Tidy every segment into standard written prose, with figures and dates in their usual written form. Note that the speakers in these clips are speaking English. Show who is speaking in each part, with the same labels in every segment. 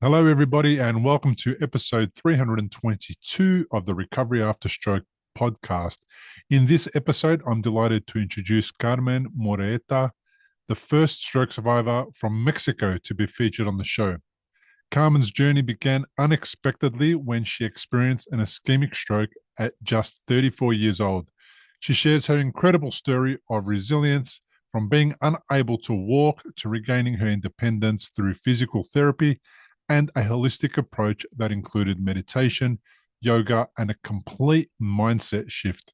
Speaker 1: Hello, everybody, and welcome to episode 322 of the Recovery After Stroke podcast. In this episode, I'm delighted to introduce Carmen Moreta, the first stroke survivor from Mexico to be featured on the show. Carmen's journey began unexpectedly when she experienced an ischemic stroke at just 34 years old. She shares her incredible story of resilience from being unable to walk to regaining her independence through physical therapy and a holistic approach that included meditation, yoga, and a complete mindset shift.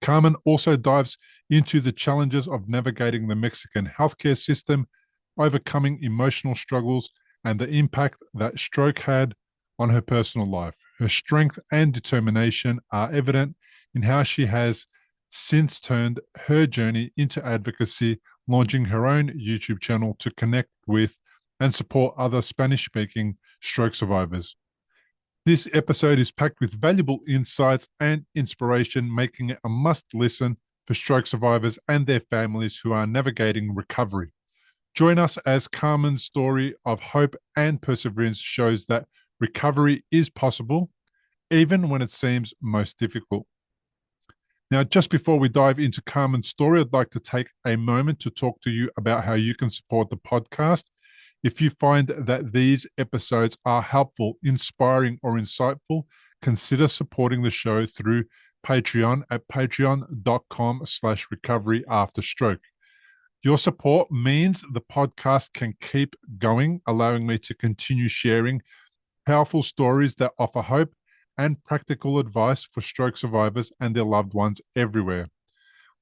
Speaker 1: Carmen also dives into the challenges of navigating the Mexican healthcare system, overcoming emotional struggles, and the impact that stroke had on her personal life. Her strength and determination are evident in how she has since turned her journey into advocacy, launching her own YouTube channel to connect with and support other Spanish speaking stroke survivors. This episode is packed with valuable insights and inspiration, making it a must listen for stroke survivors and their families who are navigating recovery. Join us as Carmen's story of hope and perseverance shows that recovery is possible, even when it seems most difficult. Now, just before we dive into Carmen's story, I'd like to take a moment to talk to you about how you can support the podcast. If you find that these episodes are helpful, inspiring, or insightful, consider supporting the show through Patreon at patreon.com/recoveryafterstroke. Your support means the podcast can keep going, allowing me to continue sharing powerful stories that offer hope and practical advice for stroke survivors and their loved ones everywhere.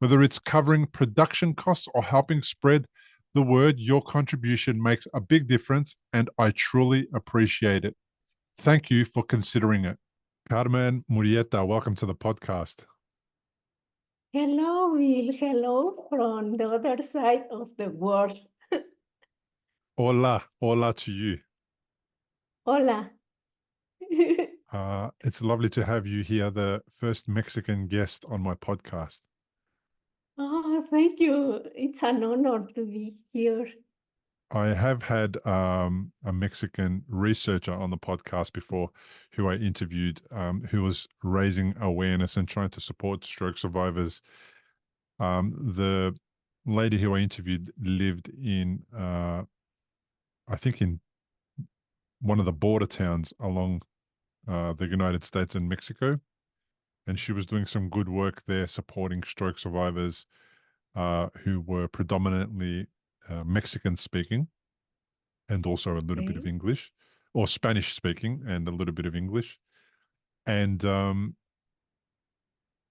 Speaker 1: Whether it's covering production costs or helping spread the word, your contribution makes a big difference, and I truly appreciate it. Thank you for considering it. Carmen Murieta, welcome to the podcast.
Speaker 2: Hello, Bill. Hello from the other side of the world.
Speaker 1: Hola, hola to you.
Speaker 2: Hola.
Speaker 1: It's lovely to have you here, the first Mexican guest on my podcast.
Speaker 2: Oh, thank you. It's an honor to be here.
Speaker 1: I have had a Mexican researcher on the podcast before who I interviewed, who was raising awareness and trying to support stroke survivors. The lady who I interviewed lived in, I think, in one of the border towns along the United States and Mexico. And she was doing some good work there supporting stroke survivors who were predominantly Mexican speaking and also a little bit of
Speaker 2: Okay.
Speaker 1: English, or Spanish speaking and a little bit of English. And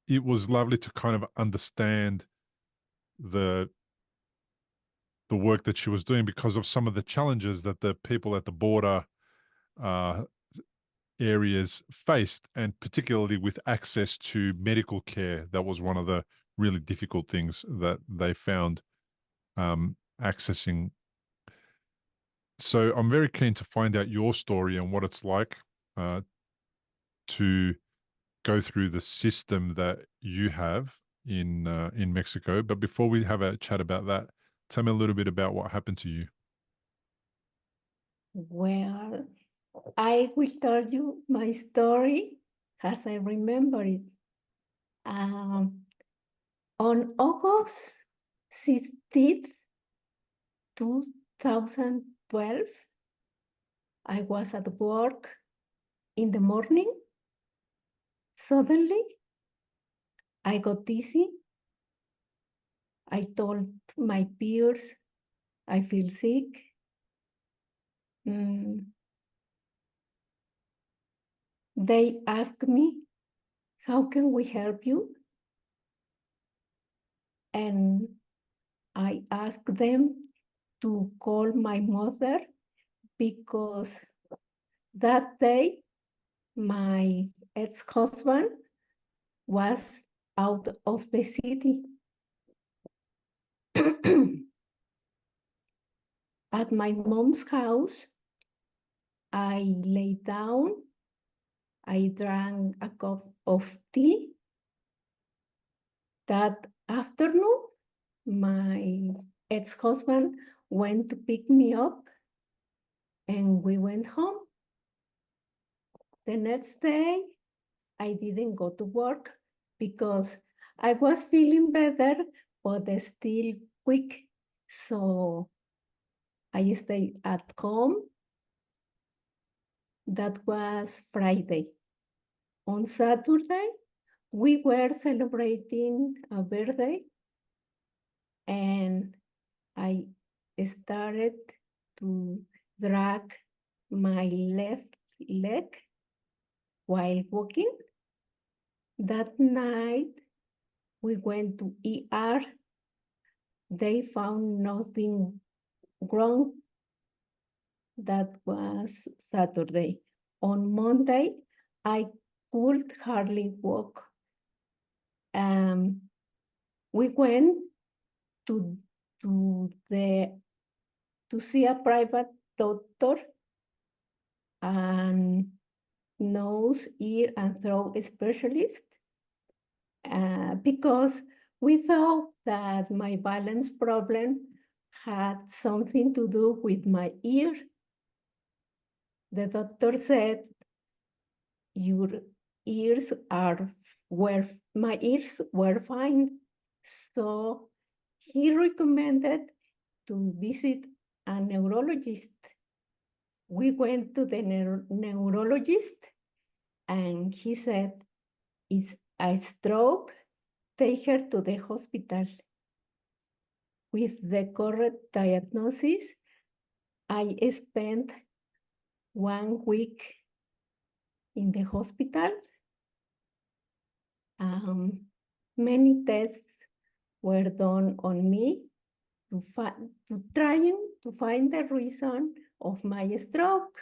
Speaker 1: it was lovely to kind of understand the work that she was doing because of some of the challenges that the people at the border uh, areas faced, and particularly with access to medical care. That was one of the really difficult things that they found accessing. So I'm very keen to find out your story and what it's like to go through the system that you have in Mexico. But before we have a chat about that, tell me a little bit about what happened to you.
Speaker 2: Well, I will tell you my story as I remember it. Um, on August 16th, 2012, I was at work in the morning. Suddenly, I got dizzy. I told my peers I feel sick. Mm, They asked me, how can we help you? And I asked them to call my mother because that day my ex-husband was out of the city. At my mom's house, I lay down, I drank a cup of tea. That afternoon, my ex-husband went to pick me up and we went home. The next day, I didn't go to work because I was feeling better, but still weak. So I stayed at home. That was Friday. On Saturday, we were celebrating a birthday, and I started to drag my left leg while walking. That night, we went to ER. They found nothing wrong. That was Saturday. On Monday, I could hardly walk. We went to see a private doctor and nose, ear, and throat specialist because we thought that my balance problem had something to do with my ear. The doctor said, your ears my ears were fine. So he recommended to visit a neurologist. We went to the neurologist and he said, it's a stroke, take her to the hospital. With the correct diagnosis, I spent 1 week in the hospital. Many tests were done on me to trying to find the reason of my stroke.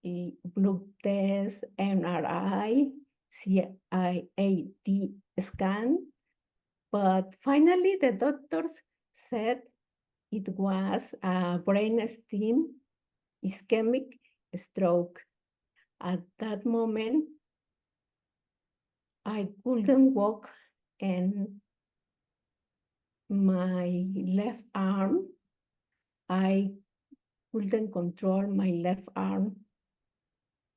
Speaker 2: Blood test, MRI, CAT scan, but finally the doctors said it was a brainstem ischemic stroke. At that moment, I couldn't walk, and my left arm, I couldn't control my left arm.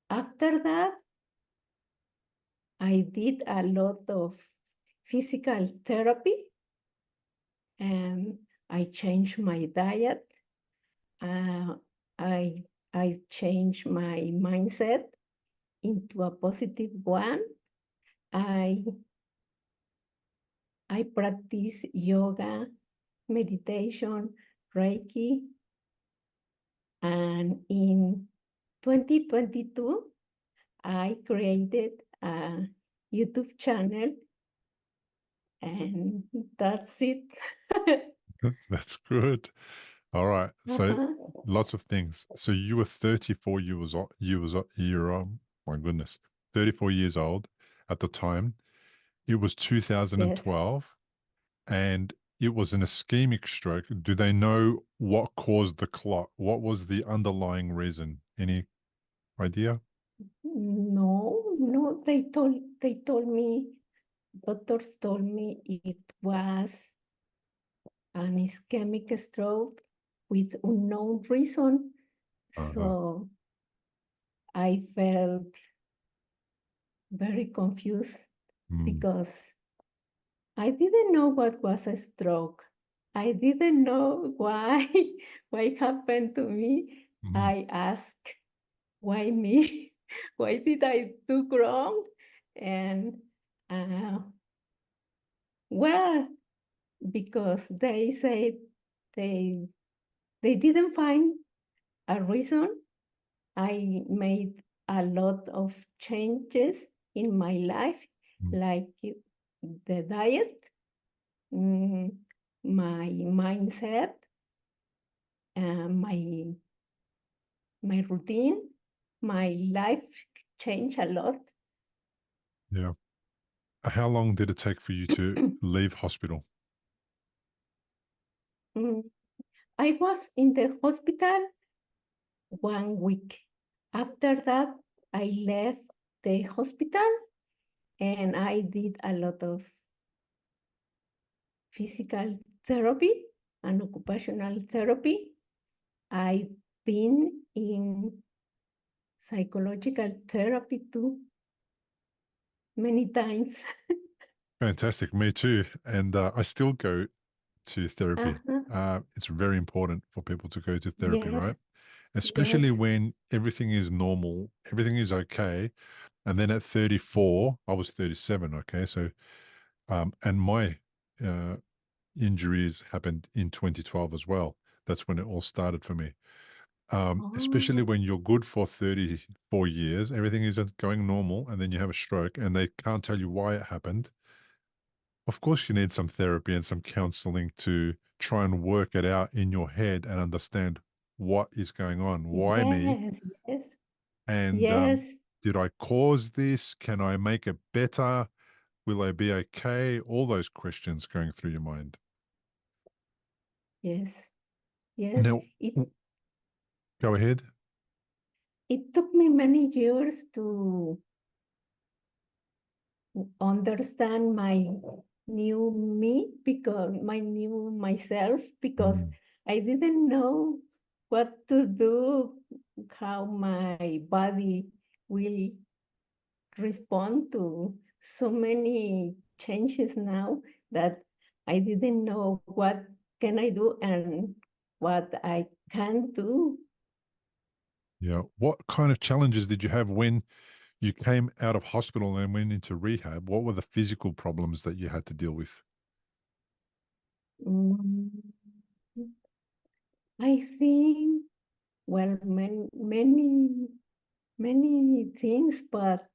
Speaker 2: After that, I did a lot of physical therapy, and I changed my diet. I changed my mindset into a positive one. I practice yoga, meditation, Reiki, and in 2022, I created a YouTube channel, and that's it.
Speaker 1: That's good. All right. So
Speaker 2: Uh-huh.
Speaker 1: lots of things. So you were 34 my goodness, 34 years old at the time. It was
Speaker 2: Yes.
Speaker 1: 2012 and it was an ischemic stroke. Do they know what caused the clot? What was the underlying reason? Any idea?
Speaker 2: No, they told me, doctors told me it was an ischemic stroke with unknown reason.
Speaker 1: Uh-huh.
Speaker 2: So I felt very confused
Speaker 1: Mm,
Speaker 2: because I didn't know what was a stroke. I didn't know why what happened to me.
Speaker 1: mm,
Speaker 2: I asked, why me? Why did I do wrong? And well, because they said they didn't find a reason. I made a lot of changes in my life,
Speaker 1: mm.
Speaker 2: like the diet, my mindset, my routine, my life changed a lot.
Speaker 1: Yeah. How long did it take for you to leave hospital?
Speaker 2: Mm, I was in the hospital 1 week. After that, I left the hospital and I did a lot of physical therapy and occupational therapy. I've been in psychological therapy too, many times.
Speaker 1: Fantastic. Me too. And I still go to therapy.
Speaker 2: Uh-huh.
Speaker 1: It's very important for people to go to therapy,
Speaker 2: Yes,
Speaker 1: right?
Speaker 2: yes,
Speaker 1: Especially when everything is normal, everything is okay. And then at 34, I was 37. Okay. So, and my uh, injuries happened in 2012 as well. That's when it all started for me. Especially
Speaker 2: oh,
Speaker 1: when you're good for 34 years, everything is going normal, and then you have a stroke and they can't tell you why it happened. Of course, you need some therapy and some counseling to try and work it out in your head and understand what is going on. Why me?
Speaker 2: yes, yes,
Speaker 1: And
Speaker 2: yes,
Speaker 1: did I cause this? Can I make it better? Will I be okay? All those questions going through your mind.
Speaker 2: yes, yes.
Speaker 1: Now, go ahead.
Speaker 2: It took me many years to understand my new me, because my new myself, because
Speaker 1: Mm.
Speaker 2: I didn't know what to do, how my body will respond to so many changes now, that I didn't know what can I do and what I can do.
Speaker 1: Yeah. What kind of challenges did you have when you came out of hospital and went into rehab? What were the physical problems that you had to deal with?
Speaker 2: Mm, I think, well, many things, but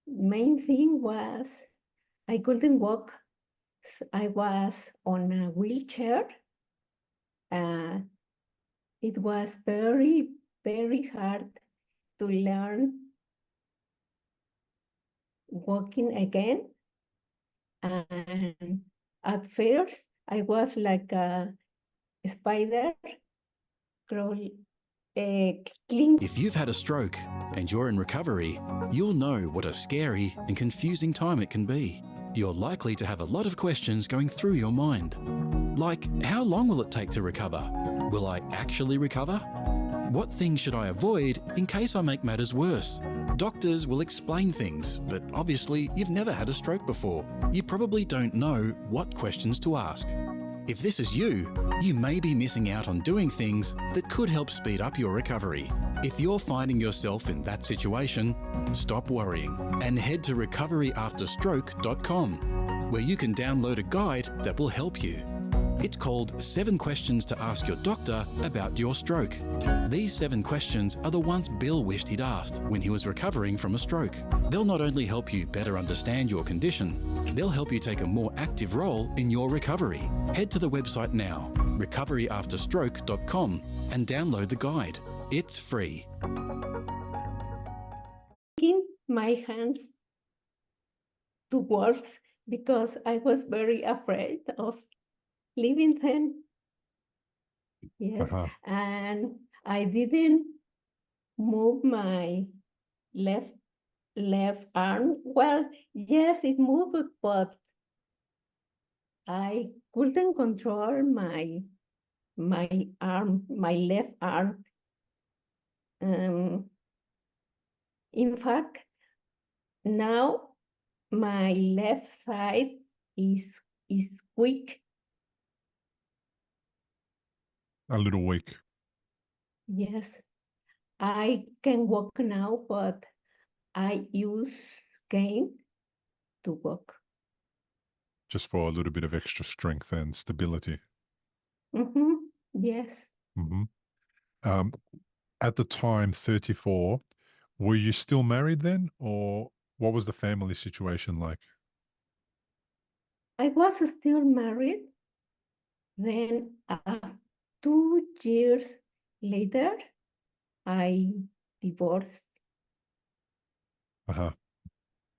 Speaker 2: main thing was I couldn't walk. I was on a wheelchair. Uh, it was very, very hard to learn walking again. And at first, I was like a spider crawl, cling.
Speaker 3: If you've had a stroke and you're in recovery, you'll know what a scary and confusing time it can be. You're likely to have a lot of questions going through your mind. Like, how long will it take to recover? Will I actually recover? What things should I avoid in case I make matters worse? Doctors will explain things, but obviously you've never had a stroke before. You probably don't know what questions to ask. If this is you, you may be missing out on doing things that could help speed up your recovery. If you're finding yourself in that situation, stop worrying and head to recoveryafterstroke.com, where you can download a guide that will help you. It's called 7 Questions to Ask Your Doctor About Your Stroke. These 7 questions are the ones Bill wished he'd asked when he was recovering from a stroke. They'll not only help you better understand your condition, they'll help you take a more active role in your recovery. Head to the website now, recoveryafterstroke.com, and download the guide. It's free.
Speaker 2: My hands to works because I was very afraid of leaving them. Yes,
Speaker 1: Uh-huh.
Speaker 2: and I didn't move my left left arm. Well, yes, it moved, but I couldn't control my arm, my left arm. In fact, now my left side is is weak.
Speaker 1: A little weak,
Speaker 2: Yes, I can walk now, but I use cane to walk.
Speaker 1: just for a little bit of extra strength and stability.
Speaker 2: Yes,
Speaker 1: Hmm. Um, at the time, 34, were you still married then, or what was the family situation like?
Speaker 2: I was still married. Then, 2 years later, I divorced.
Speaker 1: Uh-huh.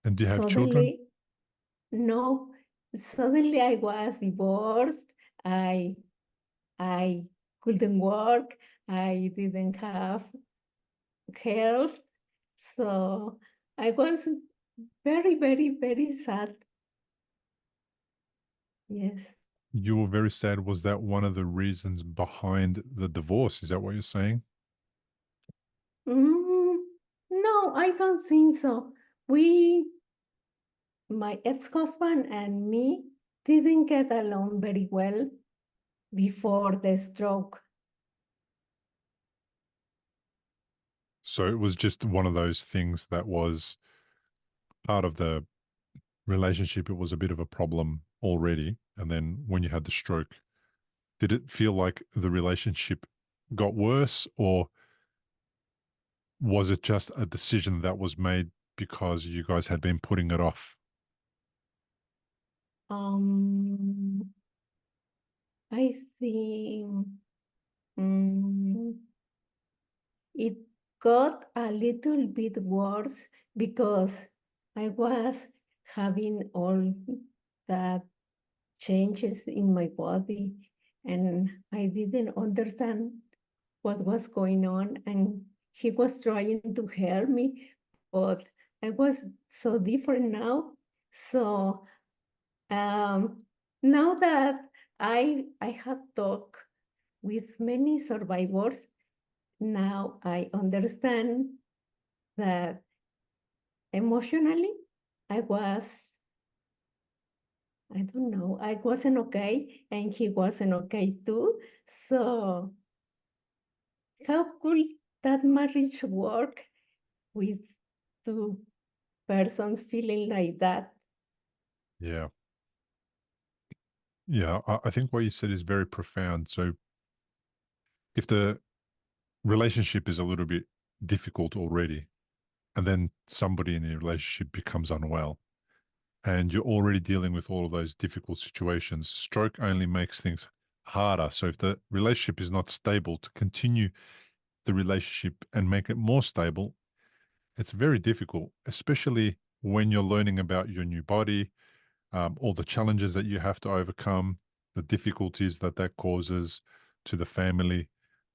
Speaker 1: And do you have children?
Speaker 2: Suddenly, no, suddenly I was divorced. I I couldn't work. I didn't have health. So I was very, very, very sad. Yes.
Speaker 1: You were very sad. Was that one of the reasons behind the divorce? Is that what you're saying?
Speaker 2: Mm, no, I don't think so. We, my ex-husband and me, didn't get along very well before the stroke.
Speaker 1: So it was just one of those things that was part of the relationship. It was a bit of a problem already. And then when you had the stroke, did it feel like the relationship got worse, or was it just a decision that was made because you guys had been putting it off?
Speaker 2: Um, I think mm, it got a little bit worse because I was having all that changes in my body and I didn't understand what was going on, and he was trying to help me, but I was so different now. So um, now that I have talked with many survivors, now I understand that emotionally I was, I don't know, I wasn't okay and he wasn't okay too. So how could that marriage work with two persons feeling like that?
Speaker 1: Yeah. Yeah. I think what you said is very profound. So if the relationship is a little bit difficult already, and then somebody in the relationship becomes unwell, and you're already dealing with all of those difficult situations, stroke only makes things harder. So if the relationship is not stable, to continue the relationship and make it more stable, it's very difficult, especially when you're learning about your new body, all the challenges that you have to overcome, the difficulties that that causes to the family,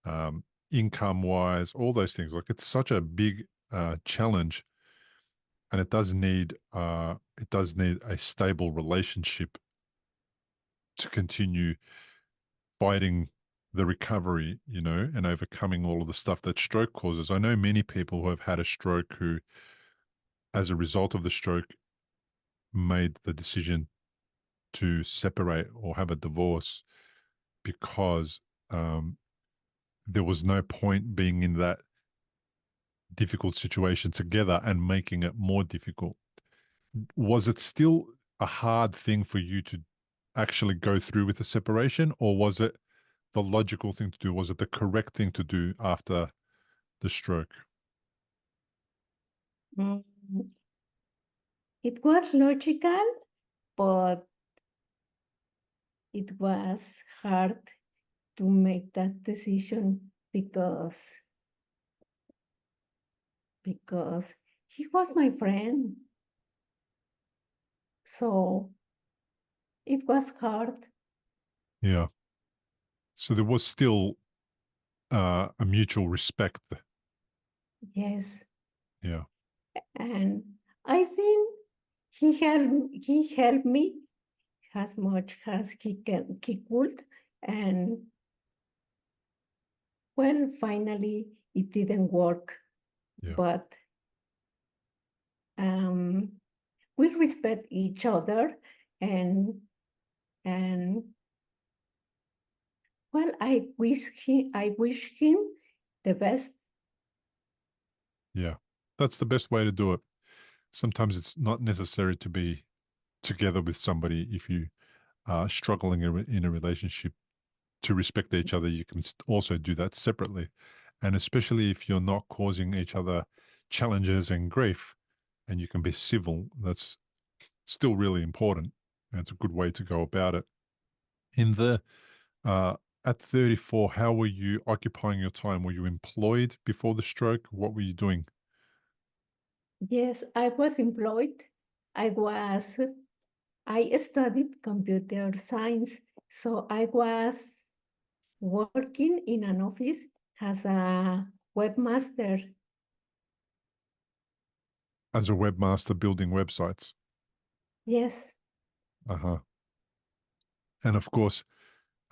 Speaker 1: um, income wise, all those things. Like it's such a big challenge, and it does need a stable relationship to continue fighting the recovery, you know, and overcoming all of the stuff that stroke causes. I know many people who have had a stroke who, as a result of the stroke, made the decision to separate or have a divorce because um, there was no point being in that difficult situation together and making it more difficult. Was it still a hard thing for you to actually go through with the separation, or was it the logical thing to do? Was it the correct thing to do after the stroke?
Speaker 2: Mm, it was logical, but it was hard to make that decision because he was my friend. So it was hard.
Speaker 1: Yeah. So there was still a mutual respect.
Speaker 2: Yes.
Speaker 1: Yeah.
Speaker 2: And I think he helped me as much as he could. And well, finally it didn't work.
Speaker 1: Yeah.
Speaker 2: But um, we respect each other, and and well, I wish him the best.
Speaker 1: Yeah. That's the best way to do it. Sometimes it's not necessary to be together with somebody if you are struggling in a relationship. To respect each other, you can also do that separately. And especially if you're not causing each other challenges and grief, and you can be civil, that's still really important. And it's a good way to go about it. In the uh, at 34, how were you occupying your time? Were you employed before the stroke? What were you doing?
Speaker 2: Yes, I was employed. I was I studied computer science, so I was working in an office as a webmaster.
Speaker 1: As a webmaster building websites.
Speaker 2: Yes,
Speaker 1: Uh-huh. And of course,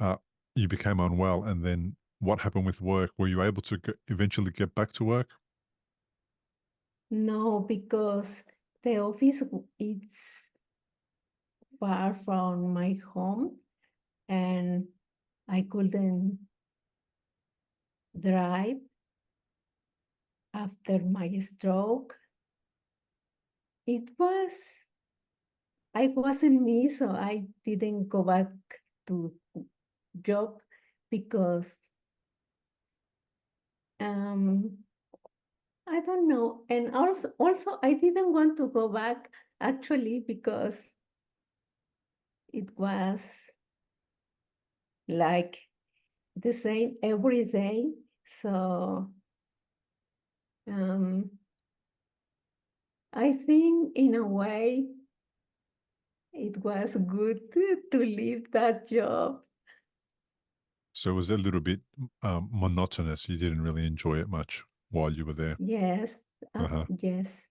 Speaker 1: uh, you became unwell. And then what happened with work? Were you able to eventually get back to work?
Speaker 2: No, because the office is far from my home and I couldn't drive after my stroke. It was, I wasn't me, so I didn't go back to job because um, I don't know. And also I didn't want to go back actually because it was like the same every day. So I think in a way it was good to leave that job.
Speaker 1: So it was a little bit monotonous. You didn't really enjoy it much while you were there.
Speaker 2: Yes,
Speaker 1: Uh-huh.
Speaker 2: yes,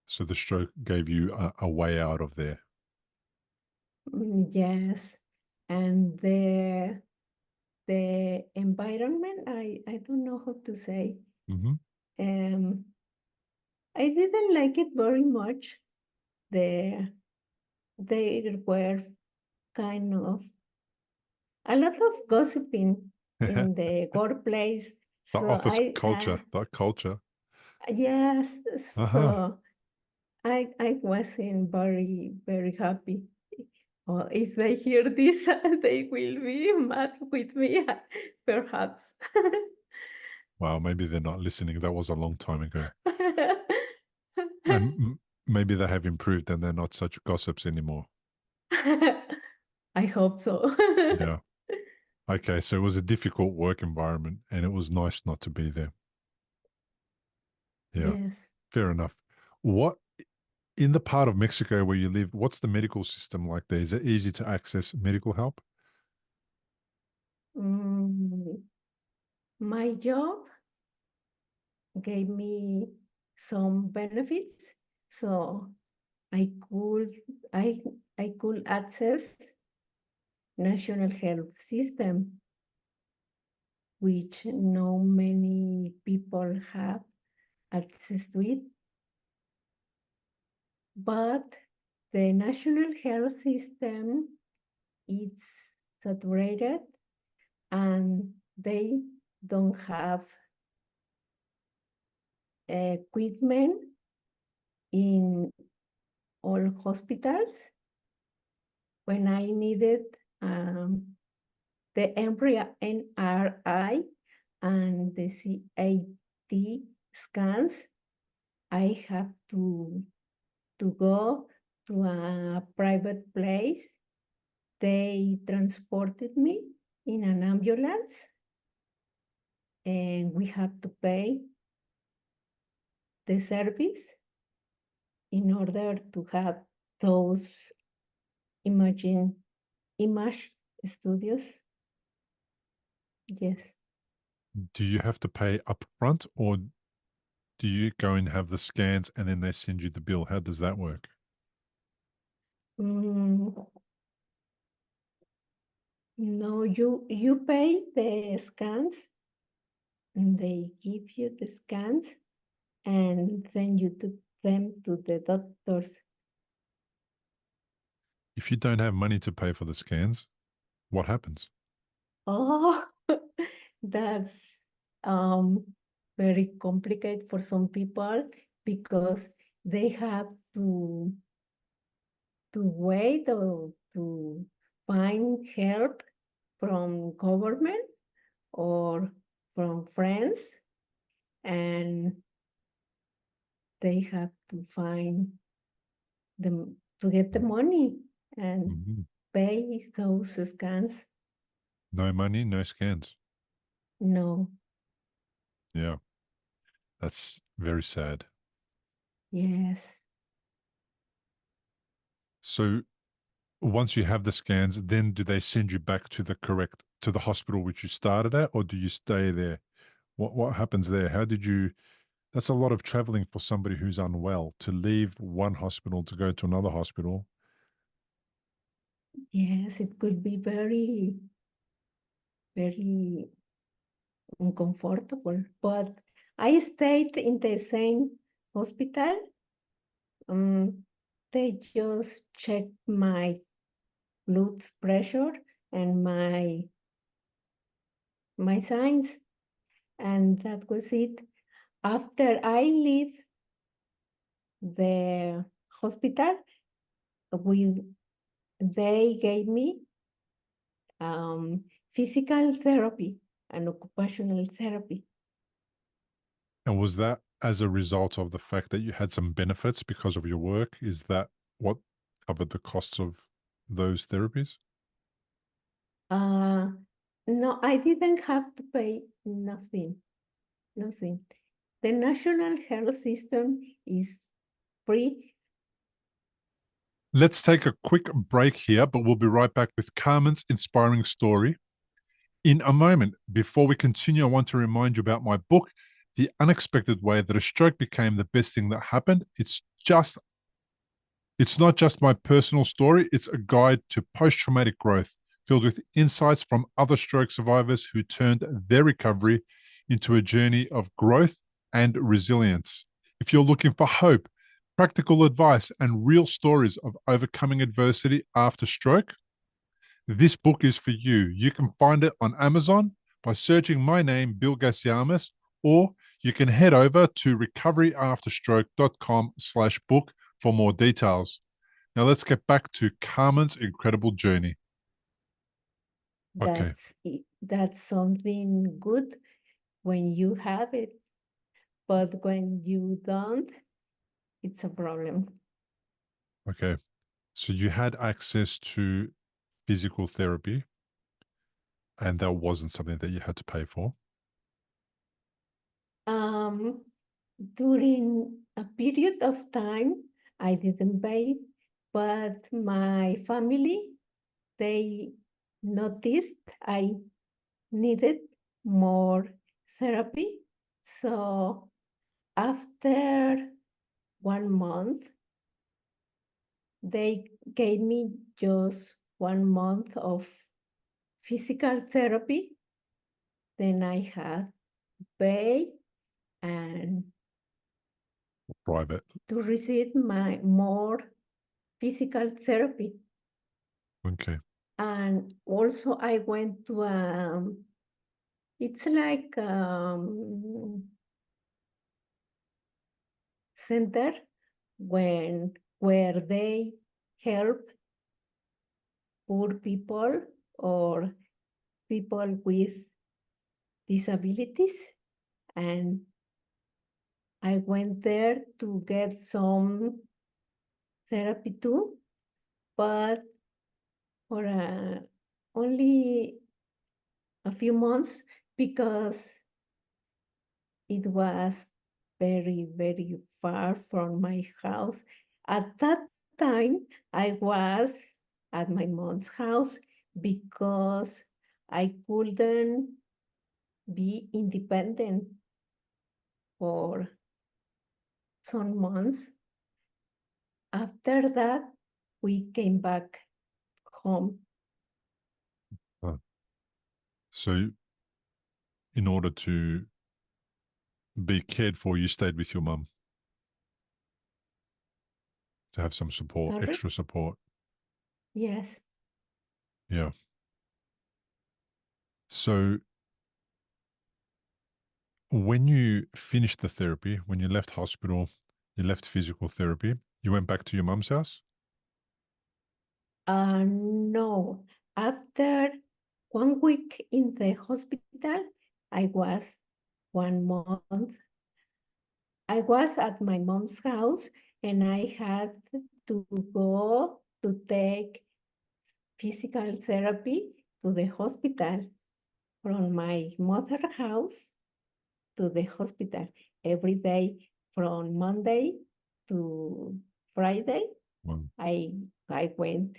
Speaker 1: So the stroke gave you a way out of there.
Speaker 2: yes. And the environment, I don't know how to say.
Speaker 1: Mm-hmm.
Speaker 2: I didn't like it very much. The There were kind of a lot of gossiping in the workplace.
Speaker 1: The
Speaker 2: So
Speaker 1: office culture, that culture.
Speaker 2: yes,
Speaker 1: Uh-huh.
Speaker 2: so I wasn't very happy. Or if they hear this, they will be mad with me, perhaps.
Speaker 1: Wow, maybe they're not listening. That was a long time ago. And maybe they have improved and they're not such gossips anymore.
Speaker 2: I hope so.
Speaker 1: Yeah. Okay, so it was a difficult work environment and it was nice not to be there. Yeah,
Speaker 2: Yes.
Speaker 1: fair enough. What in the part of Mexico where you live, what's the medical system like there? Is it easy to access medical help?
Speaker 2: Mm, my job gave me some benefits, so I could I I could access national health system, which no many people have access to it. But the national health system is saturated and they don't have equipment in all hospitals. When I needed the MRI and the CAT scans, I have to go to a private place. They transported me in an ambulance and we have to pay the service in order to have those image studios. Yes.
Speaker 1: Do you have to pay up front or do you go and have the scans and then they send you the bill? How does that work?
Speaker 2: Mm, no, you pay the scans and they give you the scans and then you took them to the doctors.
Speaker 1: If you don't have money to pay for the scans, what happens?
Speaker 2: Oh, that's um very complicated for some people because they have to wait or to find help from government or from friends, and they have to find them to get the money and
Speaker 1: Mhm.
Speaker 2: pay those scans.
Speaker 1: No money, no scans.
Speaker 2: No,
Speaker 1: Yeah, that's very sad.
Speaker 2: yes,
Speaker 1: So once you have the scans, then do they send you back to to the hospital which you started at, or do you stay there? What happens there? How did you? That's a lot of traveling for somebody who's unwell to leave one hospital to go to another hospital.
Speaker 2: yes, it could be very uncomfortable, but I stayed in the same hospital. Um, they just checked my blood pressure and my signs, and that was it. After I leave the hospital, we they gave me physical therapy and occupational therapy.
Speaker 1: And was that as a result of the fact that you had some benefits because of your work? Is that what covered the costs of those therapies?
Speaker 2: Uh, no, I didn't have to pay nothing, nothing. The national health system is free.
Speaker 1: Let's take a quick break here, but we'll be right back with Carmen's inspiring story in a moment. Before we continue, I want to remind you about my book, The Unexpected Way That a Stroke Became the Best Thing That Happened. It's not just my personal story, it's a guide to post-traumatic growth filled with insights from other stroke survivors who turned their recovery into a journey of growth and resilience. If you're looking for hope, practical advice, and real stories of overcoming adversity after stroke, this book is for you. You can find it on Amazon by searching my name, Bill Gassiamis, or you can head over to recoveryafterstroke.com/book for more details. Now let's get back to Carmen's incredible journey. Okay,
Speaker 2: That's something good when you have it, but when you don't, it's a problem.
Speaker 1: okay. So you had access to physical therapy, and that wasn't something that you had to pay for.
Speaker 2: Um, During a period of time, I didn't pay, but my family, they noticed I needed more therapy. So after 1 month, they gave me just 1 month of physical therapy. Then I had to pay and
Speaker 1: Private.
Speaker 2: to receive my more physical therapy.
Speaker 1: Okay.
Speaker 2: And also I went to it's like center where they help poor people or people with disabilities. And I went there to get some therapy too, but for only a few months because it was very, very far from my house. At that time, I was at my mom's house because I couldn't be independent for some months. After that, we came back home.
Speaker 1: So in order to be cared for, you stayed with your mum to have some support,
Speaker 2: Sorry?
Speaker 1: extra support.
Speaker 2: Yes.
Speaker 1: Yeah. So when you finished the therapy, when you left hospital, you left physical therapy, you went back to your mum's house?
Speaker 2: No. After 1 week in the hospital, I was 1 month. I was at my mom's house and I had to go to take physical therapy to the hospital from my mother's house to the hospital every day from Monday to Friday.
Speaker 1: Well,
Speaker 2: I went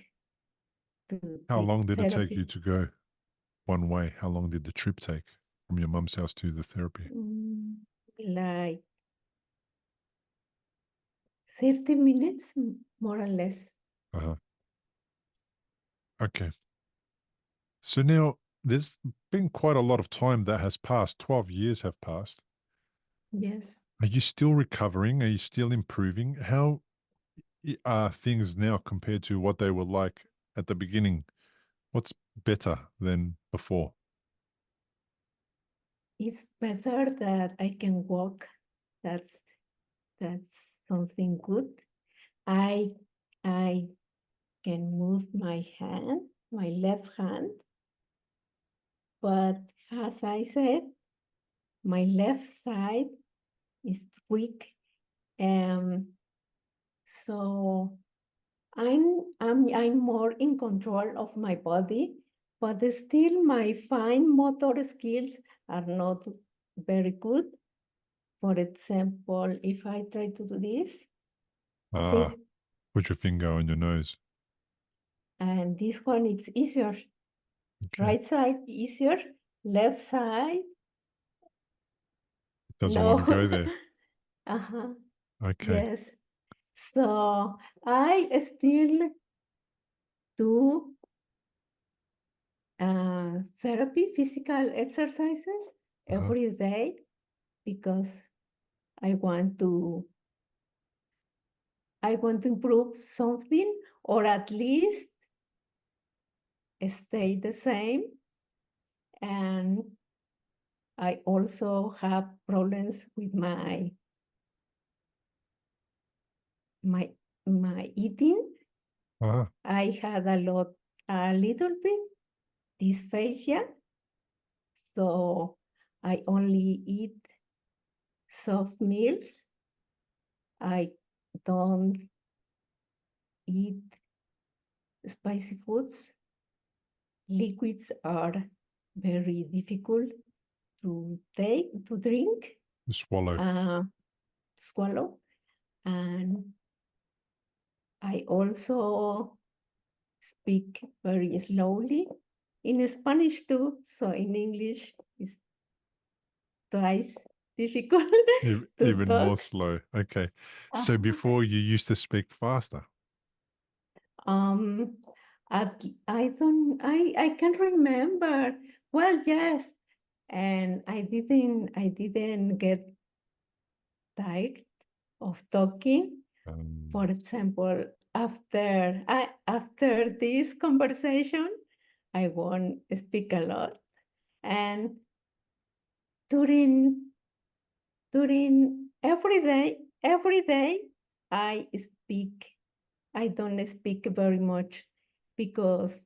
Speaker 2: to
Speaker 1: how
Speaker 2: the
Speaker 1: long did it take
Speaker 2: therapy.
Speaker 1: you to go one way? How long did the trip take from your mum's house to the therapy?
Speaker 2: Like 50 minutes, more or less.
Speaker 1: Uh-huh. Okay. So now there's been quite a lot of time that has passed. 12 years have passed.
Speaker 2: Yes.
Speaker 1: Are you still recovering? Are you still improving? How are things now compared to what they were like at the beginning? What's better than before?
Speaker 2: It's better that I can walk. That's something good. I I can move my hand, my left hand, but as I said, my left side is weak. So I'm more in control of my body, but still my fine motor skills are not very good. For example, if I try to do this,
Speaker 1: Ah,
Speaker 2: see,
Speaker 1: put your finger on your nose.
Speaker 2: and this one it's easier.
Speaker 1: Okay.
Speaker 2: Right side easier, left side
Speaker 1: It doesn't want to
Speaker 2: no.
Speaker 1: go there.
Speaker 2: Uh-huh.
Speaker 1: Okay.
Speaker 2: Yes. So I still do therapy, physical exercises
Speaker 1: Uh-huh.
Speaker 2: every day because I want to improve something or at least stay the same. And I also have problems with my eating.
Speaker 1: Uh-huh.
Speaker 2: I had a little bit dysphagia, so I only eat soft meals. I don't eat spicy foods. Liquids are very difficult to drink,
Speaker 1: Swallow.
Speaker 2: swallow. And I also speak very slowly in Spanish too, so in English it's twice difficult to
Speaker 1: Even more
Speaker 2: talk.
Speaker 1: slow. Okay. So
Speaker 2: Uh-huh.
Speaker 1: before you used to speak faster.
Speaker 2: Um, I can't remember. Well, yes, and I didn't get tired of talking. For example, after this conversation, I won't speak a lot, and during every day, I speak. I don't speak very much because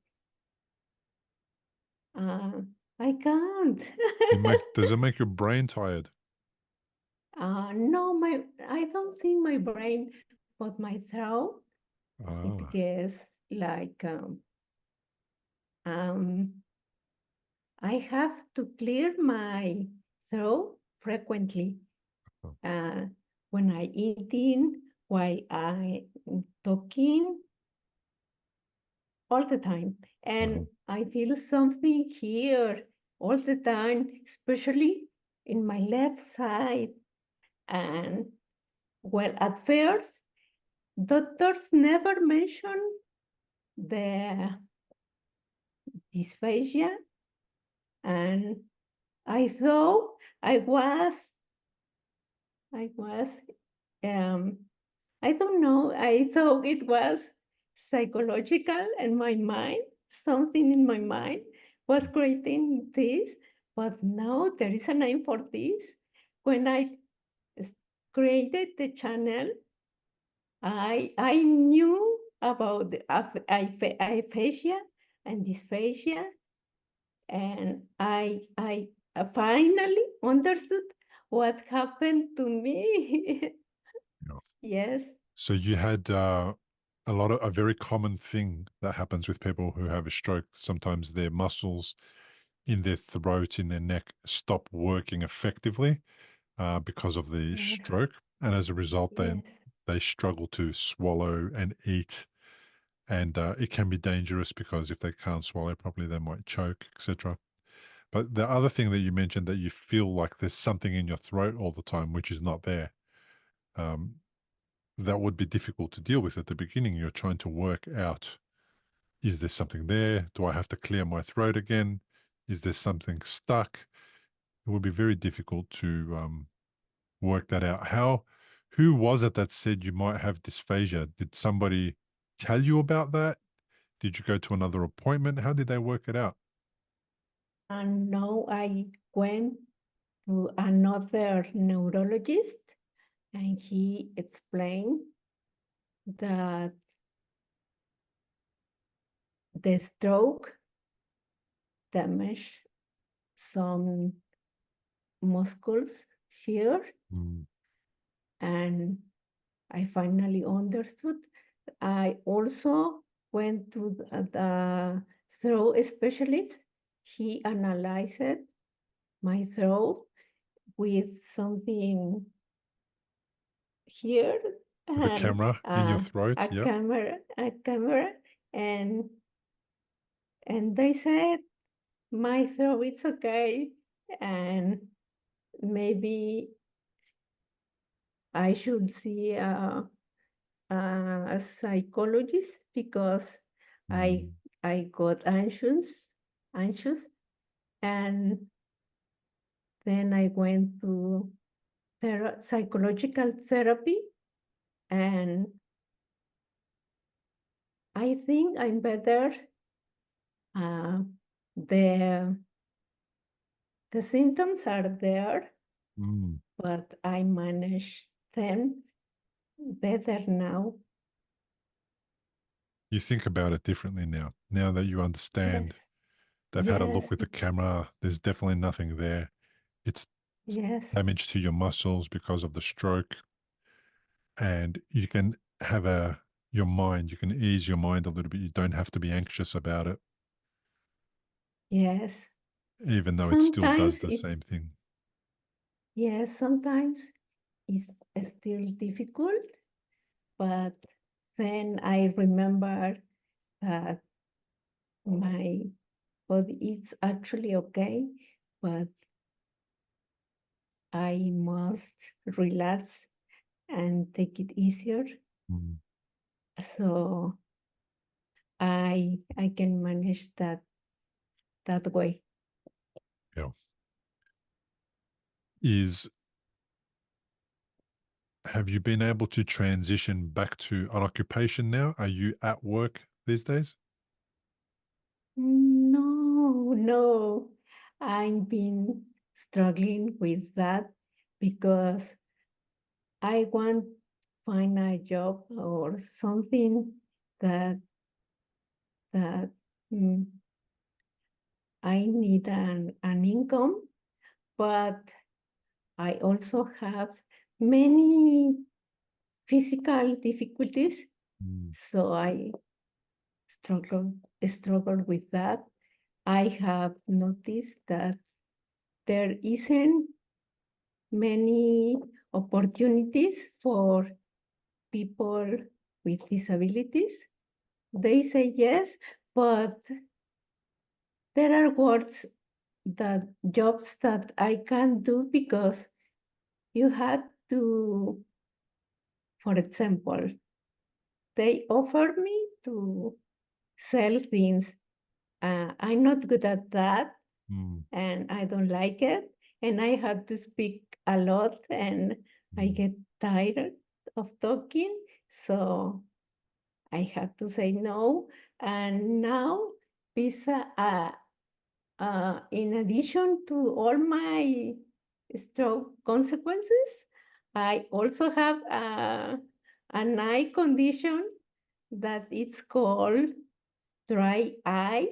Speaker 2: Uh, I can't.
Speaker 1: Does it make your brain tired?
Speaker 2: No, I don't think my brain, but my throat, it
Speaker 1: Ah,
Speaker 2: gets like um, I have to clear my throat frequently.
Speaker 1: oh,
Speaker 2: Uh, when I eating, while I talking, all the time, and
Speaker 1: uh-huh.
Speaker 2: I feel something here all the time, especially in my left side. And well, at first, doctors never mentioned the dysphagia, and I thought I was, I was, um, I don't know, I thought it was psychological in my mind, something in my mind was creating this, but now there is a name for this. When I s- created the channel, I knew about the aphasia and dysphagia, and I finally understood what happened to me.
Speaker 1: Yeah.
Speaker 2: Yes,
Speaker 1: So you had a very common thing that happens with people who have a stroke. Sometimes their muscles in their throat, in their neck, stop working effectively because of the
Speaker 2: yes,
Speaker 1: stroke, and as a result, then
Speaker 2: yes,
Speaker 1: they struggle to swallow and eat, and it can be dangerous because if they can't swallow properly, they might choke, etc. But the other thing that you mentioned, that you feel like there's something in your throat all the time, which is not there. Um, that would be difficult to deal with at the beginning. You're trying to work out, is there something there? Do I have to clear my throat again? Is there something stuck? It would be very difficult to work that out. Who was it that said you might have dysphagia? Did somebody tell you about that? Did you go to another appointment? How did they work it out?
Speaker 2: And now I went to another neurologist, and he explained that the stroke damaged some muscles here, and I finally understood. I also went to the throat specialist. He analyzed my throat with something here
Speaker 1: The
Speaker 2: and
Speaker 1: camera in your throat.
Speaker 2: a
Speaker 1: Yep.
Speaker 2: camera, and they said my throat is okay, and maybe I should see a psychologist because I got anxious, and then I went to psychological therapy, and I think I'm better. Uh, the symptoms are there, but I manage them better now.
Speaker 1: You think about it differently now that you understand.
Speaker 2: Yes.
Speaker 1: They've had a look
Speaker 2: Yes.
Speaker 1: with the camera. There's definitely nothing there. It's
Speaker 2: Yes.
Speaker 1: damage to your muscles because of the stroke. And you can have your mind, you can ease your mind a little bit. You don't have to be anxious about it,
Speaker 2: Yes.
Speaker 1: even though it still
Speaker 2: Sometimes
Speaker 1: does the
Speaker 2: it's,
Speaker 1: same thing.
Speaker 2: yes, sometimes it's still difficult, but then I remember that my body is actually okay, but I must relax and take it easier. So I can manage that way.
Speaker 1: Yeah. Have you been able to transition back to an occupation now? Are you at work these days?
Speaker 2: No. I've been struggling with that because I want to find a job or something that that mm, I need an income, but I also have many physical difficulties, so I struggle with that. I have noticed that there isn't many opportunities for people with disabilities. They say yes, but there are jobs that I can't do because you had to, for example, they offer me to sell things. I'm not good at that, and I don't like it. And I had to speak a lot, and I get tired of talking. So I had to say no. And now, in addition to all my stroke consequences, I also have an eye condition that it's called dry eye.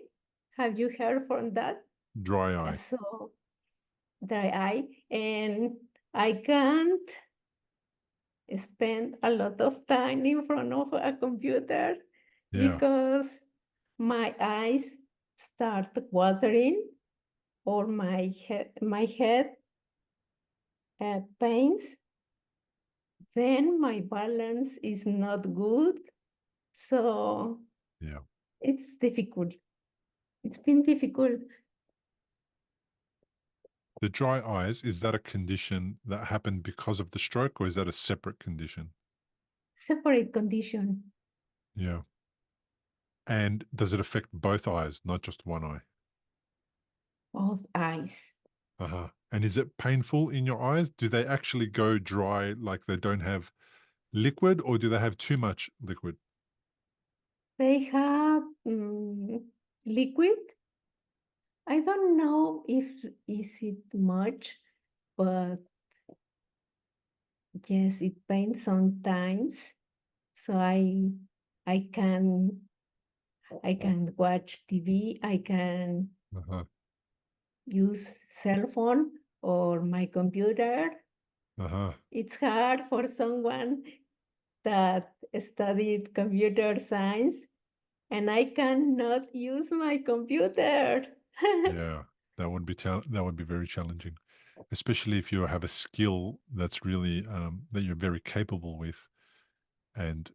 Speaker 2: Have you heard from that?
Speaker 1: Dry eye.
Speaker 2: So dry eye, and I can't spend a lot of time in front of a computer because my eyes start watering or my head pains. Then my balance is not good, so it's difficult. It's been difficult.
Speaker 1: The dry eyes, is that a condition that happened because of the stroke, or is that a separate condition?
Speaker 2: Separate condition.
Speaker 1: Yeah. And does it affect both eyes, not just one eye?
Speaker 2: Both eyes.
Speaker 1: Uh-huh. And is it painful in your eyes? Do they actually go dry, like they don't have liquid, or do they have too much liquid?
Speaker 2: They have liquid. I don't know if is it much, but yes, it pains sometimes. So I can I can watch TV. I can
Speaker 1: Uh-huh.
Speaker 2: use cell phone or my computer.
Speaker 1: Uh-huh.
Speaker 2: It's hard for someone that studied computer science, and I cannot use my computer.
Speaker 1: Yeah, that would be very challenging, especially if you have a skill that's really that you're very capable with, and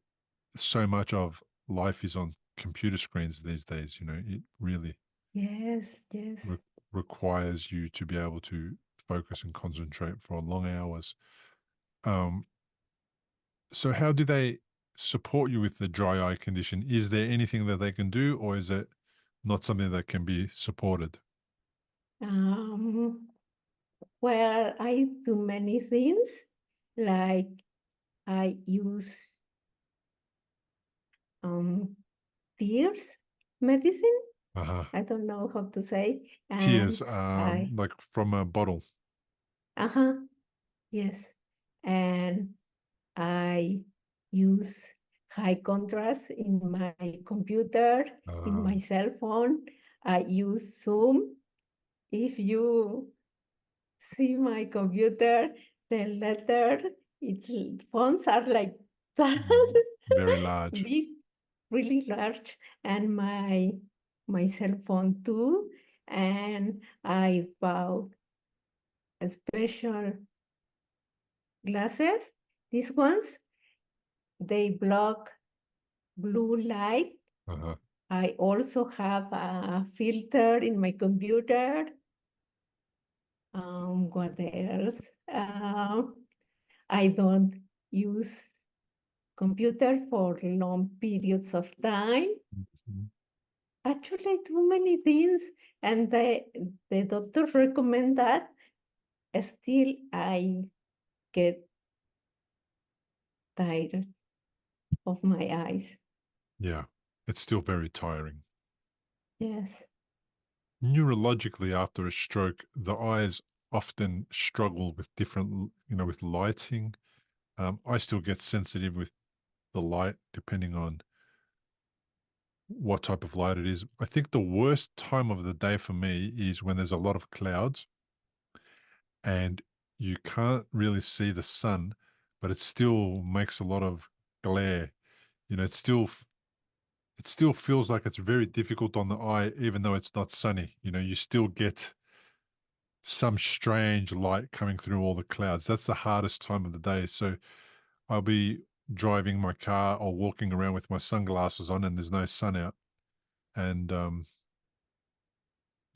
Speaker 1: so much of life is on computer screens these days. You know, it really
Speaker 2: Yes, yes.
Speaker 1: re- requires you to be able to focus and concentrate for long hours. Um, so how do they support you with the dry eye condition? Is there anything that they can do, or is it not something that can be supported?
Speaker 2: Um, well, I do many things, like I use um, tears medicine.
Speaker 1: Uh-huh.
Speaker 2: I don't know how to say, and
Speaker 1: Tears,
Speaker 2: I
Speaker 1: like from a bottle.
Speaker 2: uh-huh, yes, and I use high contrast in my computer, in
Speaker 1: Uh,
Speaker 2: my cell phone. I use Zoom. If you see my computer, the letter, its fonts are like that,
Speaker 1: Very large.
Speaker 2: big, really large, and my cell phone too. And I bought a special glasses. These ones, they block blue light.
Speaker 1: Uh-huh.
Speaker 2: I also have a filter in my computer. What else? I don't use computer for long periods of time.
Speaker 1: Mhm.
Speaker 2: Actually, too many things, and the doctors recommend that. Still, I get tired of my eyes.
Speaker 1: Yeah, it's still very tiring.
Speaker 2: Yes,
Speaker 1: Neurologically, after a stroke, the eyes often struggle with with lighting. I still get sensitive with the light, depending on what type of light it is. I think the worst time of the day for me is when there's a lot of clouds and you can't really see the sun, but it still makes a lot of glare. You know, it still feels like it's very difficult on the eye, even though it's not sunny. You know, you still get some strange light coming through all the clouds. That's the hardest time of the day. So I'll be driving my car or walking around with my sunglasses on and there's no sun out. And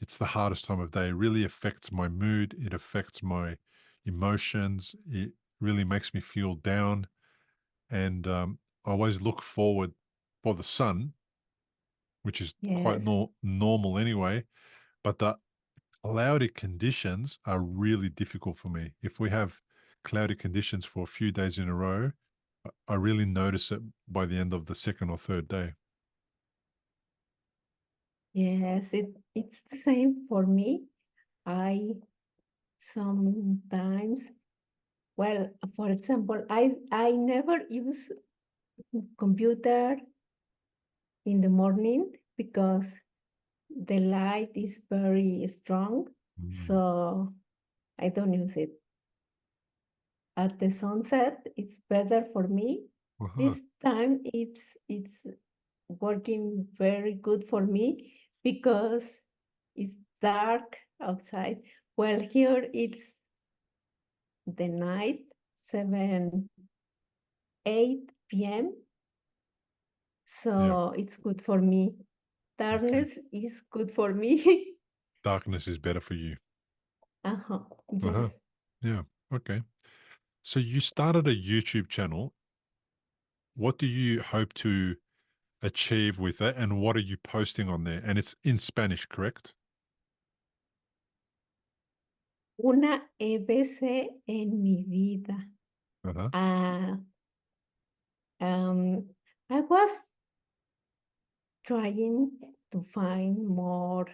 Speaker 1: it's the hardest time of day. It really affects my mood. It affects my emotions. It really makes me feel down. And I always look forward for the sun, which is quite
Speaker 2: yes,
Speaker 1: normal anyway. But the cloudy conditions are really difficult for me. If we have cloudy conditions for a few days in a row, I really notice it by the end of the second or third day.
Speaker 2: yes. It's the same for me. I sometimes, well, for example, I never use computer in the morning because the light is very strong,
Speaker 1: Mm.
Speaker 2: so I don't use it. At the sunset, it's better for me.
Speaker 1: Uh-huh.
Speaker 2: This time it's working very good for me because it's dark outside. Well, here it's the night, 7, 8 p.m.
Speaker 1: Yeah.
Speaker 2: So it's good for me.
Speaker 1: Okay.
Speaker 2: Darkness is good for me.
Speaker 1: Darkness is better for you.
Speaker 2: Uh-huh.
Speaker 1: Uh-huh.
Speaker 2: Yes.
Speaker 1: Yeah. Okay. So you started a YouTube channel. What do you hope to achieve with it? And what are you posting on there? And it's in Spanish, correct?
Speaker 2: una EBC en mi vida.
Speaker 1: Uh-huh.
Speaker 2: I was trying to find more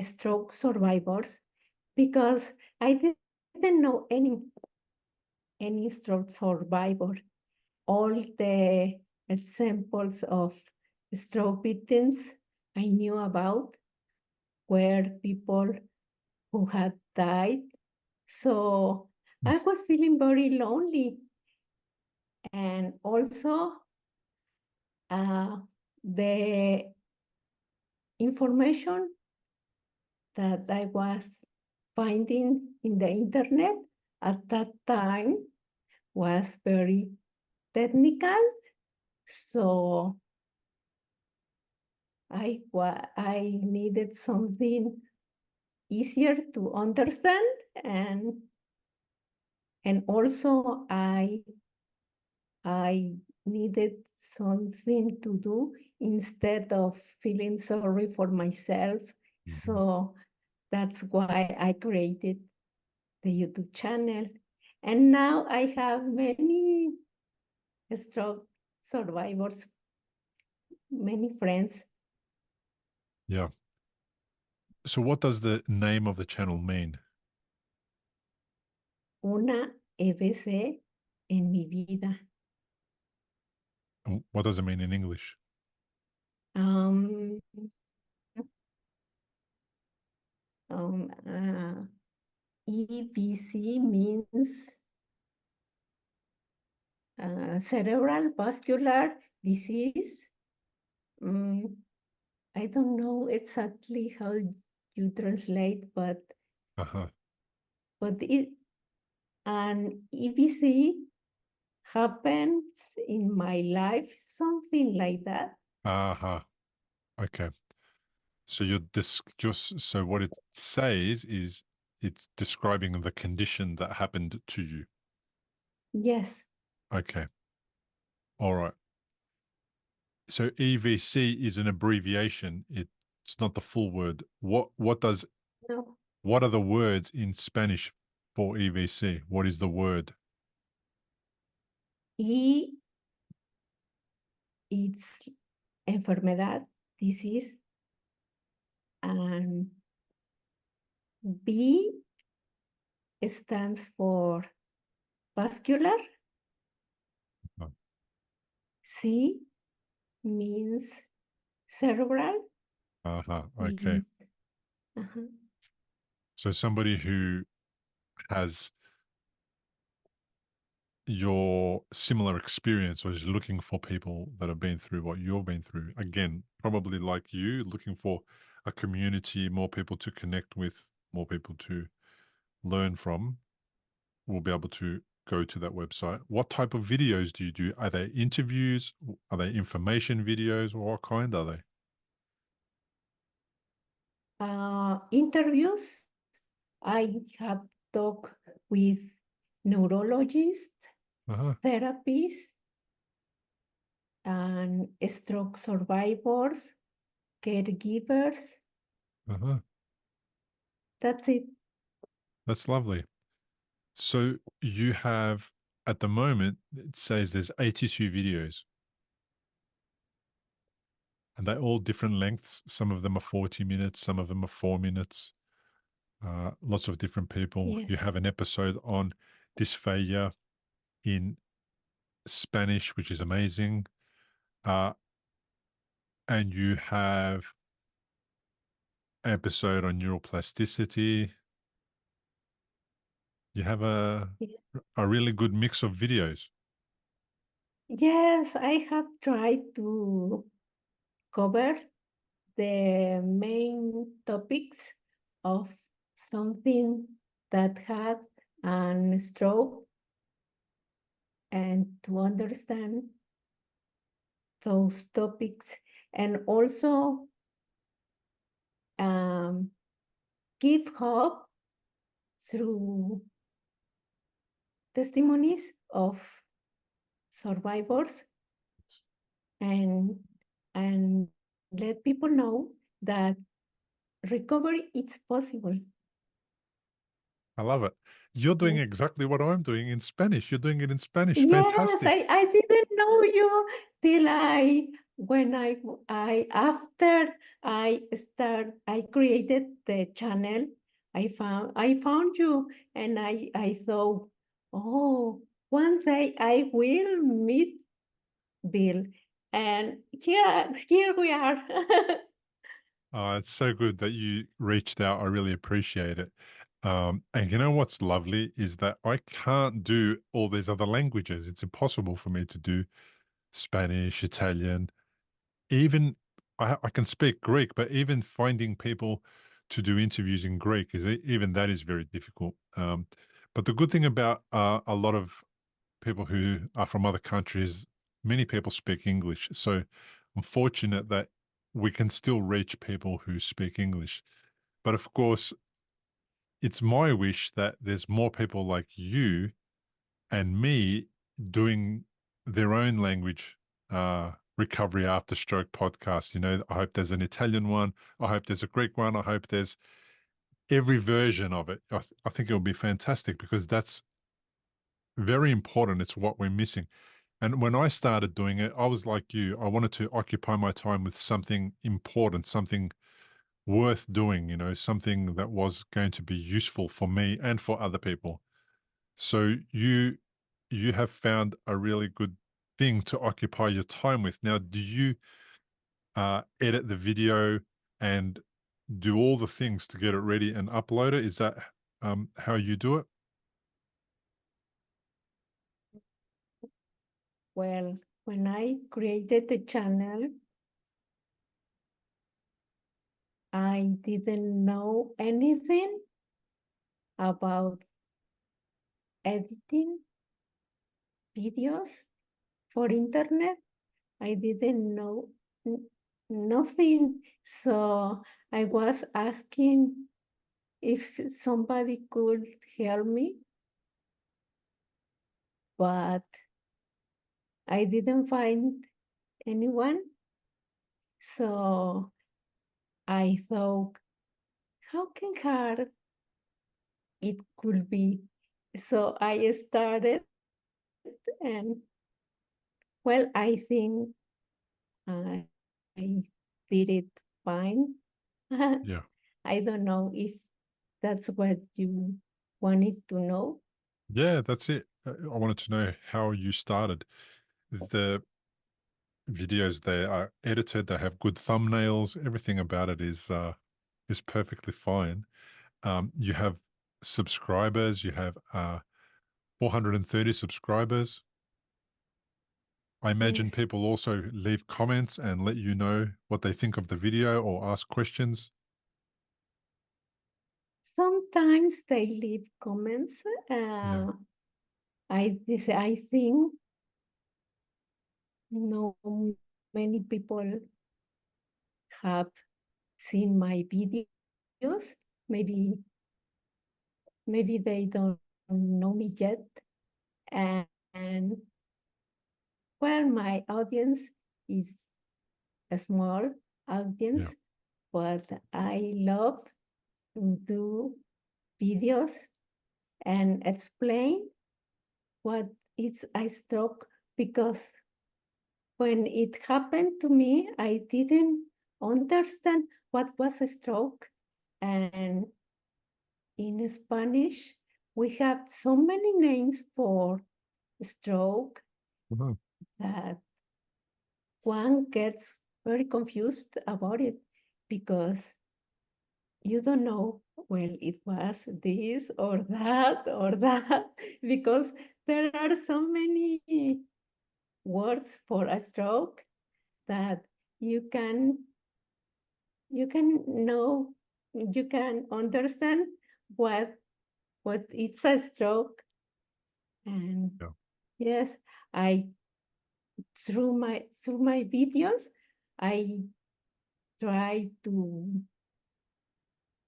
Speaker 2: stroke survivors because I didn't know any stroke survivor. All the examples of stroke victims I knew about were people who had died. So I was feeling very lonely. And also, the information that I was finding in the internet at that time was very technical. So I needed something easier to understand, and also I needed something to do instead of feeling sorry for myself. So that's why I created the YouTube channel. And now I have many stroke survivors, many friends.
Speaker 1: Yeah. So what does the name of the channel mean?
Speaker 2: Una EBC en mi vida.
Speaker 1: And what does it mean in English?
Speaker 2: Um, EBC means cerebral vascular disease. I don't know exactly how you translate, but
Speaker 1: Uh-huh.
Speaker 2: it an EBC happens in my life, something like that.
Speaker 1: Uh-huh. Okay. So so what it says is it's describing the condition that happened to you.
Speaker 2: Yes.
Speaker 1: Okay. All right. So EVC is an abbreviation. It's not the full word. What does
Speaker 2: No.
Speaker 1: what are the words in Spanish for EVC? What is the word?
Speaker 2: Y it's enfermedad, disease, and B stands for vascular.
Speaker 1: Oh.
Speaker 2: C means cerebral.
Speaker 1: Uh-huh. Okay.
Speaker 2: Means, uh-huh.
Speaker 1: So somebody who has your similar experience or is looking for people that have been through what you've been through, again, probably like you, looking for a community, more people to connect with, more people to learn from, will be able to go to that website. What type of videos do you do? Are they interviews? Are they information videos? Or what kind are they?
Speaker 2: Interviews. I have talked with neurologists,
Speaker 1: Uh-huh.
Speaker 2: therapists, and stroke survivors, caregivers.
Speaker 1: Uh-huh.
Speaker 2: That's it.
Speaker 1: That's lovely. So you have, at the moment, it says there's 82 videos. And they're all different lengths. Some of them are 40 minutes, some of them are 4 minutes. Lots of different people.
Speaker 2: Yes.
Speaker 1: You have an episode on dysphagia in Spanish, which is amazing. And you have an episode on neuroplasticity. You have a really good mix of videos.
Speaker 2: Yes, I have tried to cover the main topics of something that had an stroke and to understand those topics, and also give hope through testimonies of survivors, and let people know that recovery, it's possible.
Speaker 1: I love it. You're doing
Speaker 2: Yes.
Speaker 1: exactly what I'm doing in Spanish. You're doing it in Spanish.
Speaker 2: Yes,
Speaker 1: Fantastic.
Speaker 2: I didn't know you till after I created the channel, I found you and I thought, oh, one day I will meet Bill. And here we are.
Speaker 1: It's so good that you reached out. I really appreciate it. And you know what's lovely is that I can't do all these other languages. It's impossible for me to do Spanish, Italian, even I can speak Greek, but even finding people to do interviews in Greek even that is very difficult. But the good thing about a lot of people who are from other countries, many people speak English. So I'm fortunate that we can still reach people who speak English. But of course, it's my wish that there's more people like you and me doing their own language recovery after stroke podcast. You know, I hope there's an Italian one. I hope there's a Greek one. I hope there's every version of it. I think it'll be fantastic because that's very important. It's what we're missing. And when I started doing it, I was like you. I wanted to occupy my time with something important, something worth doing, you know, something that was going to be useful for me and for other people. So you have found a really good thing to occupy your time with. Now, do you edit the video and do all the things to get it ready and upload it? Is that how you do it?
Speaker 2: Well, when I created the channel, I didn't know anything about editing videos for internet. I didn't know nothing. So I was asking if somebody could help me, but I didn't find anyone. So I thought, how can hard it could be? So I started, and well, I think I, I did it fine.
Speaker 1: Yeah.
Speaker 2: I don't know if that's what you wanted to know.
Speaker 1: Yeah, that's it. I wanted to know how you started. The videos, they are edited, they have good thumbnails, everything about it is perfectly fine. You have subscribers, you have 430 subscribers. I imagine
Speaker 2: Yes.
Speaker 1: people also leave comments and let you know what they think of the video or ask questions.
Speaker 2: Sometimes they leave comments.
Speaker 1: Yeah.
Speaker 2: I think no many people have seen my videos. Maybe maybe they don't know me yet. And well, my audience is a small audience,
Speaker 1: Yeah.
Speaker 2: but I love to do videos and explain what is a stroke, because when it happened to me, I didn't understand what was a stroke. And in Spanish, we have so many names for stroke
Speaker 1: Mhm.
Speaker 2: that one gets very confused about it, because you don't know, well, it was this or that, because there are so many words for a stroke that you can know, you can understand what it's a stroke. And
Speaker 1: Yeah.
Speaker 2: yes, I through my videos, I try to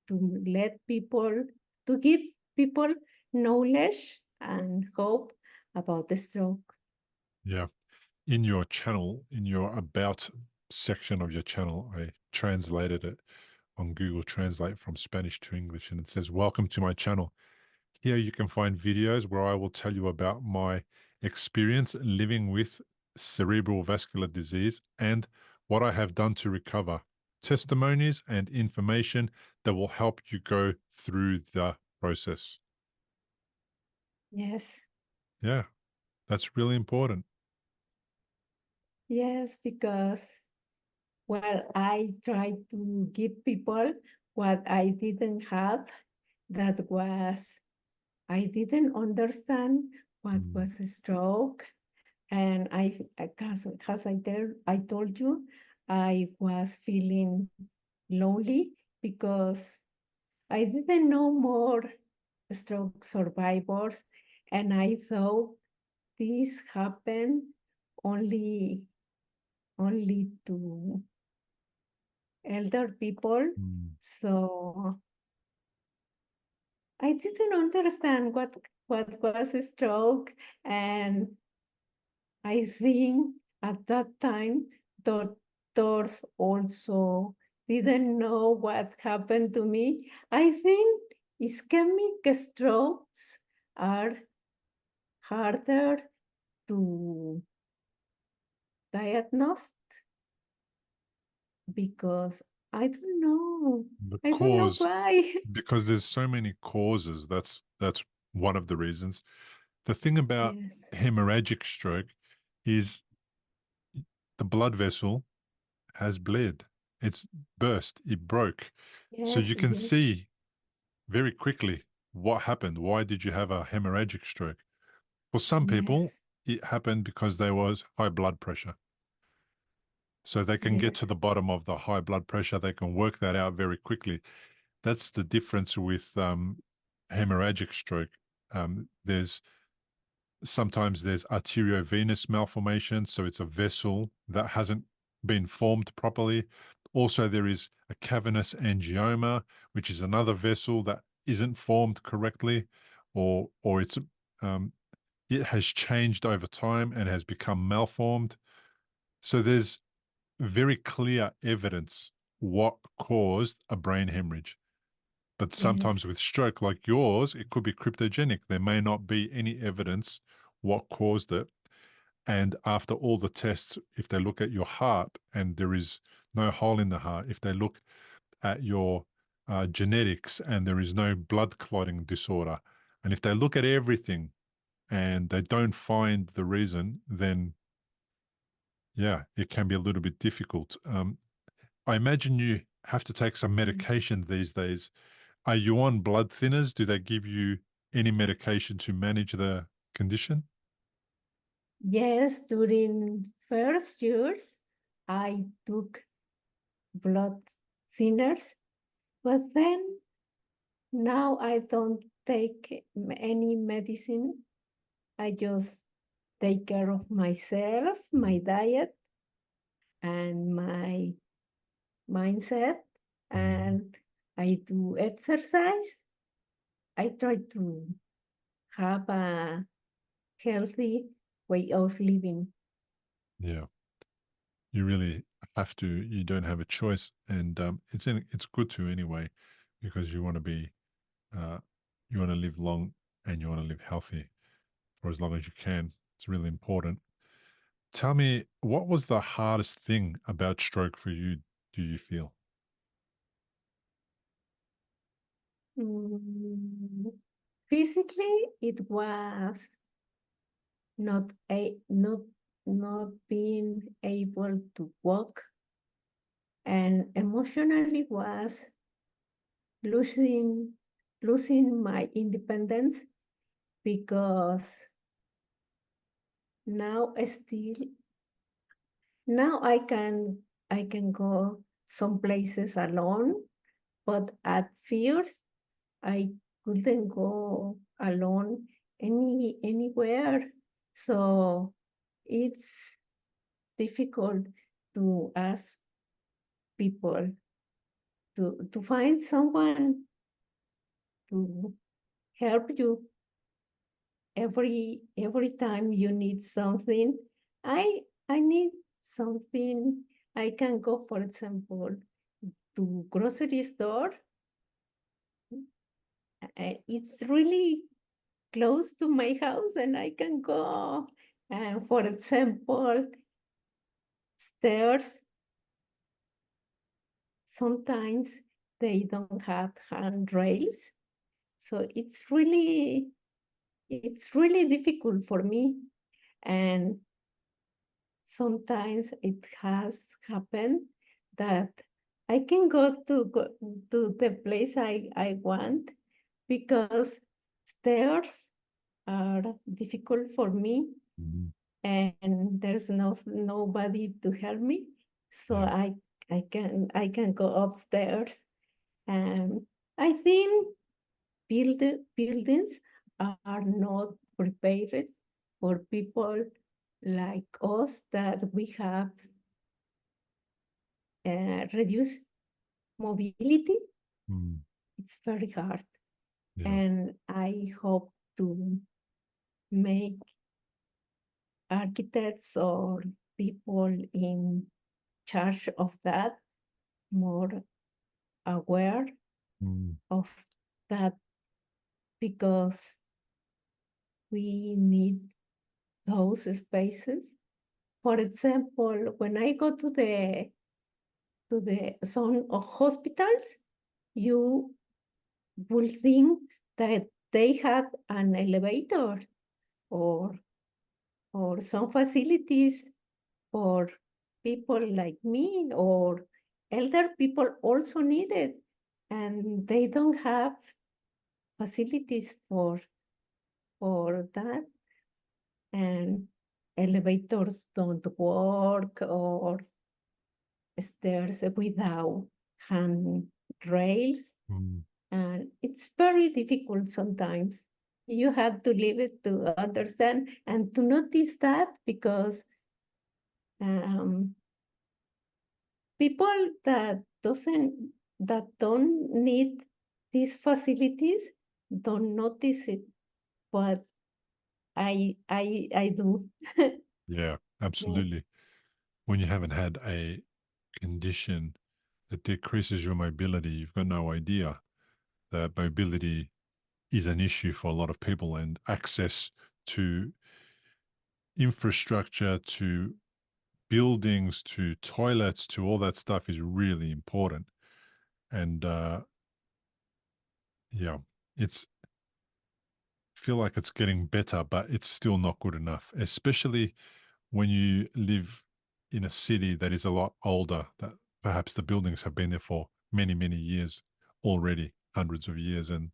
Speaker 2: let people, to give people knowledge and hope about the stroke.
Speaker 1: Yeah. In your channel, in your about section of your channel, I translated it on Google Translate from Spanish to English, and it says, "Welcome to my channel. Here you can find videos where I will tell you about my experience living with cerebral vascular disease and what I have done to recover, testimonies and information that will help you go through the process."
Speaker 2: Yes.
Speaker 1: Yeah, that's really important.
Speaker 2: Yes, because, well, I try to give people what I didn't have. That was, I didn't understand what
Speaker 1: Mm.
Speaker 2: was a stroke. And I told you, I was feeling lonely because I didn't know more stroke survivors. And I thought this happened only to elder people.
Speaker 1: Mm.
Speaker 2: So I didn't understand what was a stroke. And I think at that time, doctors also didn't know what happened to me. I think ischemic strokes are harder to diagnose because I don't know.
Speaker 1: The
Speaker 2: I don't know
Speaker 1: cause,
Speaker 2: why.
Speaker 1: because there's so many causes. That's one of the reasons. The thing about
Speaker 2: Yes,
Speaker 1: hemorrhagic stroke is the blood vessel has bled. It's burst. It broke. So
Speaker 2: yes,
Speaker 1: you can
Speaker 2: yes,
Speaker 1: see very quickly what happened. Why did you have a hemorrhagic stroke? For some
Speaker 2: yes,
Speaker 1: people, it happened because there was high blood pressure. So they can get
Speaker 2: yes,
Speaker 1: to the bottom of the high blood pressure. They can work that out very quickly. That's the difference with hemorrhagic stroke. There's sometimes there's arteriovenous malformation, so it's a vessel that hasn't been formed properly. Also, there is a cavernous angioma, which is another vessel that isn't formed correctly, or um, it has changed over time and has become malformed. So there's very clear evidence what caused a brain hemorrhage. But sometimes
Speaker 2: yes,
Speaker 1: with stroke like yours, it could be cryptogenic. There may not be any evidence what caused it. And after all the tests, if they look at your heart and there is no hole in the heart, if they look at your genetics and there is no blood clotting disorder, and if they look at everything and they don't find the reason, then yeah, it can be a little bit difficult. I imagine you have to take some
Speaker 2: yes.
Speaker 1: medication these days. Are you on blood thinners? Do they give you any medication to manage the condition?
Speaker 2: Yes, during first years, I took blood thinners, but then now I don't take any medicine. I just take care of myself, my diet, and my mindset,
Speaker 1: Mhm.
Speaker 2: and I do exercise. I try to have a healthy way of living.
Speaker 1: Yeah, you really have to. You don't have a choice, and it's good to anyway, because uh, you want to live long and you want to live healthy for as long as you can. It's really important. Tell me, what was the hardest thing about stroke for you? Do you feel?
Speaker 2: Mm, Physically, it was not not being able to walk, and emotionally was losing losing my independence because now still now I can go some places alone, but at first I couldn't go alone anywhere. So it's difficult to ask people to find someone to help you every time you need something. I I need something. I can go, for example, to grocery store. It's really close to my house and I can go. And for example, stairs, sometimes they don't have handrails. So it's really difficult for me. And sometimes it has happened that I can go to the place I want because stairs are difficult for me
Speaker 1: Mhm.
Speaker 2: and there's nobody to help me. So
Speaker 1: Yeah.
Speaker 2: I can go upstairs. And I think buildings are not prepared for people like us that we have reduced mobility.
Speaker 1: Mm.
Speaker 2: It's very hard.
Speaker 1: Yeah.
Speaker 2: And I hope to make architects or people in charge of that more aware
Speaker 1: Mm.
Speaker 2: of that because we need those spaces. For example, when I go to the some hospitals, you will think that they have an elevator or some facilities for people like me or elder people also need it, and they don't have facilities for that, and elevators don't work or stairs without handrails,
Speaker 1: Mm.
Speaker 2: and it's very difficult sometimes. You have to live it to understand and to notice that because um, people that don't need these facilities don't notice it, but I do.
Speaker 1: Yeah,
Speaker 2: Yes.
Speaker 1: absolutely. When you haven't had a condition that decreases your mobility, you've got no idea that mobility is an issue for a lot of people, and access to infrastructure, to buildings, to toilets, to all that stuff is really important. And yeah, it's feel like it's getting better, but it's still not good enough, especially when you live in a city that is a lot older, that perhaps the buildings have been there for many, many years already, hundreds of years, and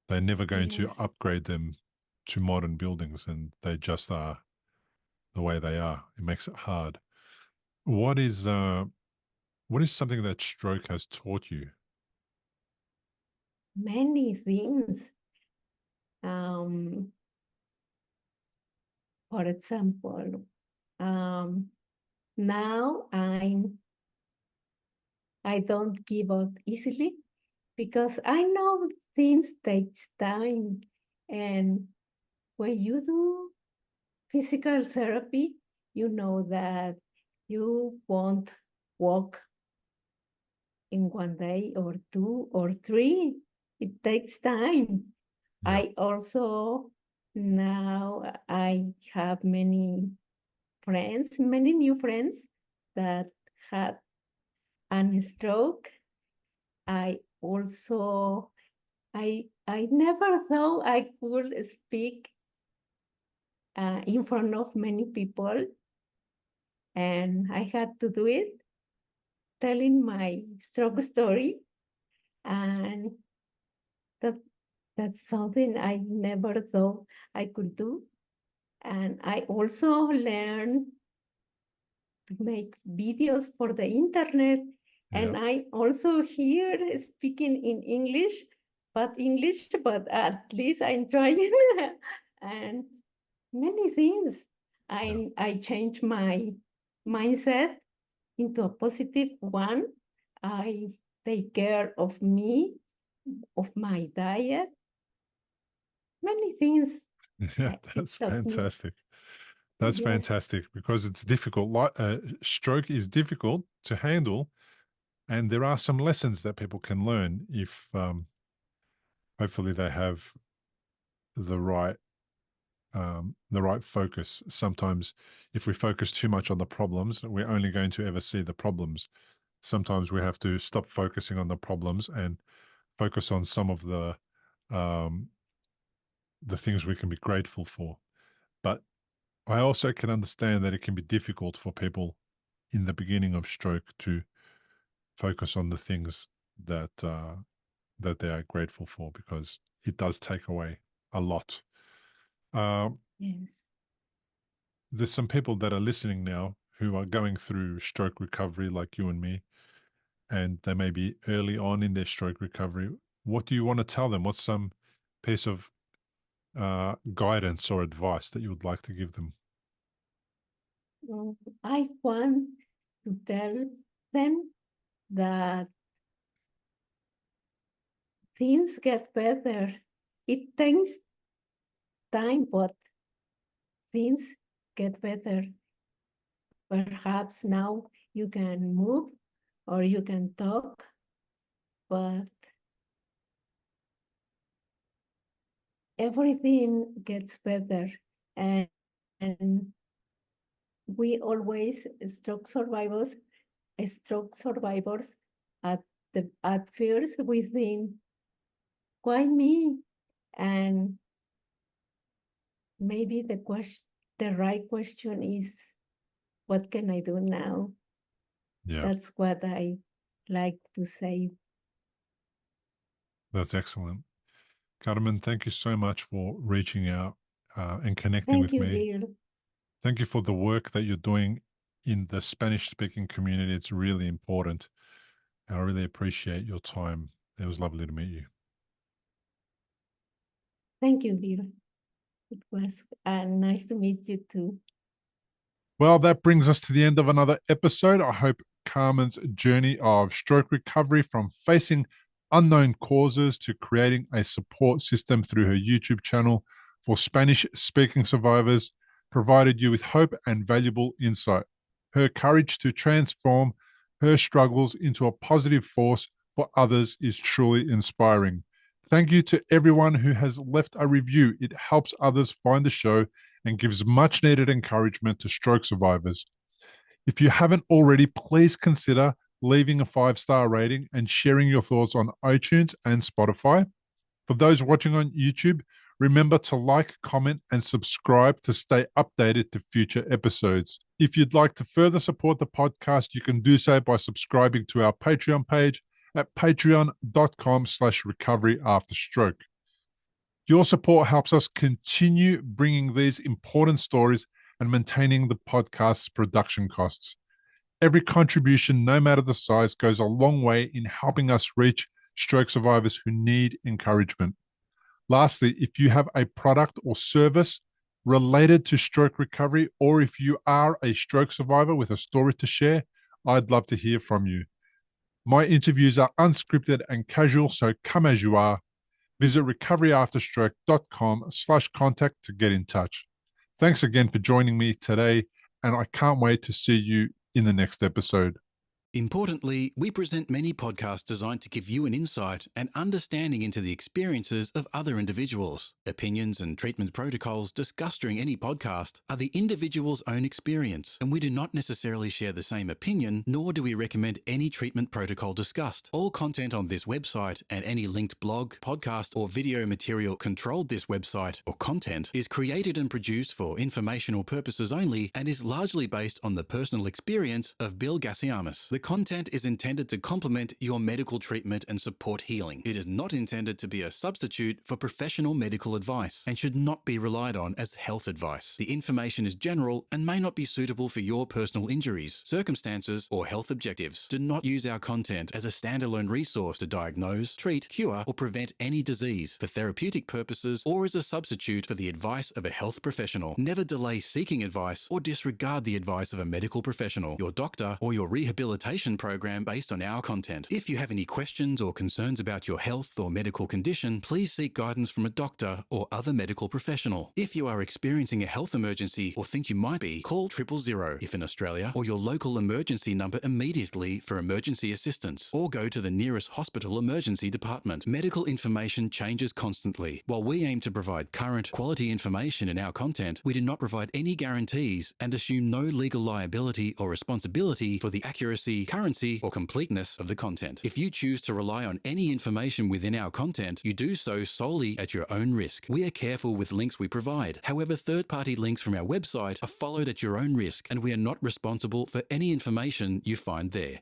Speaker 1: they're never going to
Speaker 2: Yes.
Speaker 1: upgrade them to modern buildings, and they just are the way they are. It makes it hard. What is uh what is something that stroke has taught you?
Speaker 2: Many things. Um, for example, um, now I don't give up easily because I know things takes time, and when you do physical therapy, you know that you won't walk in one day or two or three. It takes time.
Speaker 1: Yeah.
Speaker 2: I also now I have many friends, many new friends that had an stroke. I also I never thought I could speak in front of many people, and I had to do it, telling my stroke story, and that that's something I never thought I could do. And I also learned to make videos for the internet.
Speaker 1: Yeah.
Speaker 2: And I also hear speaking in English, but at least I'm trying. And many things.
Speaker 1: Yeah.
Speaker 2: I changed my mindset into a positive one. I take care of me, of my diet, many things.
Speaker 1: Yeah,
Speaker 2: It
Speaker 1: that's
Speaker 2: taught me.
Speaker 1: fantastic. That's
Speaker 2: Yes,
Speaker 1: fantastic because it's difficult. Stroke is difficult to handle, And there are some lessons that people can learn if hopefully they have the right focus. Sometimes if we focus too much on the problems, we're only going to ever see the problems. Sometimes we have to stop focusing on the problems and focus on some of um, the things we can be grateful for. But I also can understand that it can be difficult for people in the beginning of stroke to focus on the things that that they are grateful for, because it does take away a lot.
Speaker 2: Yes.
Speaker 1: There's some people that are listening now who are going through stroke recovery like you and me, and they may be early on in their stroke recovery. What do you want to tell them? What's some piece of guidance or advice that you would like to give them?
Speaker 2: I want to tell them that things get better. It takes time, but things get better. Perhaps now you can move or you can talk, but everything gets better. And we always stroke survivors at first we think, why me? And maybe the right question is, what can I do now?
Speaker 1: Yeah,
Speaker 2: That's what I like to say.
Speaker 1: that's excellent. Carmen, thank you so much for reaching out and connecting
Speaker 2: Thank
Speaker 1: with
Speaker 2: you,
Speaker 1: me.
Speaker 2: Bill.
Speaker 1: Thank you for the work that you're doing in the Spanish speaking community. It's really important. And I really appreciate your time. It was lovely to meet you.
Speaker 2: Thank you, Bill. It was nice to meet you too.
Speaker 1: Well, that brings us to the end of another episode. I hope Carmen's journey of stroke recovery from facing unknown causes to creating a support system through her YouTube channel for Spanish speaking survivors provided you with hope and valuable insight. Her courage to transform her struggles into a positive force for others is truly inspiring. Thank you to everyone who has left a review. It helps others find the show and gives much needed encouragement to stroke survivors. If you haven't already, please consider leaving a 5-star rating and sharing your thoughts on iTunes and Spotify. For those watching on YouTube, remember to like, comment, and subscribe to stay updated to future episodes. If you'd like to further support the podcast, you can do so by subscribing to our Patreon page at patreon.com/recoveryafterstroke. Your support helps us continue bringing these important stories and maintaining the podcast's production costs. Every contribution, no matter the size, goes a long way in helping us reach stroke survivors who need encouragement. Lastly, if you have a product or service related to stroke recovery, or if you are a stroke survivor with a story to share, I'd love to hear from you. My interviews are unscripted and casual, so come as you are. Visit recoveryafterstroke.com/contact to get in touch. Thanks again for joining me today, and I can't wait to see you in the next episode.
Speaker 3: Importantly, we present many podcasts designed to give you an insight and understanding into the experiences of other individuals. Opinions and treatment protocols discussed during any podcast are the individual's own experience, and we do not necessarily share the same opinion, nor do we recommend any treatment protocol discussed. All content on this website and any linked blog, podcast, or video material controlled this website or content is created and produced for informational purposes only and is largely based on the personal experience of Bill Gassiamas. The content is intended to complement your medical treatment and support healing. It is not intended to be a substitute for professional medical advice and should not be relied on as health advice. The information is general and may not be suitable for your personal injuries, circumstances, or health objectives. Do not use our content as a standalone resource to diagnose, treat, cure, or prevent any disease for therapeutic purposes or as a substitute for the advice of a health professional. Never delay seeking advice or disregard the advice of a medical professional, your doctor, or your rehabilitation consultation program based on our content. If you have any questions or concerns about your health or medical condition, please seek guidance from a doctor or other medical professional. If you are experiencing a health emergency or think you might be, call 000 if in Australia, or your local emergency number immediately for emergency assistance, or go to the nearest hospital emergency department. Medical information changes constantly. While we aim to provide current, quality information in our content, we do not provide any guarantees and assume no legal liability or responsibility for the accuracy, currency, or completeness of the content. If you choose to rely on any information within our content, you do so solely at your own risk. We are careful with links we provide. However, third-party links from our website are followed at your own risk, and we are not responsible for any information you find there.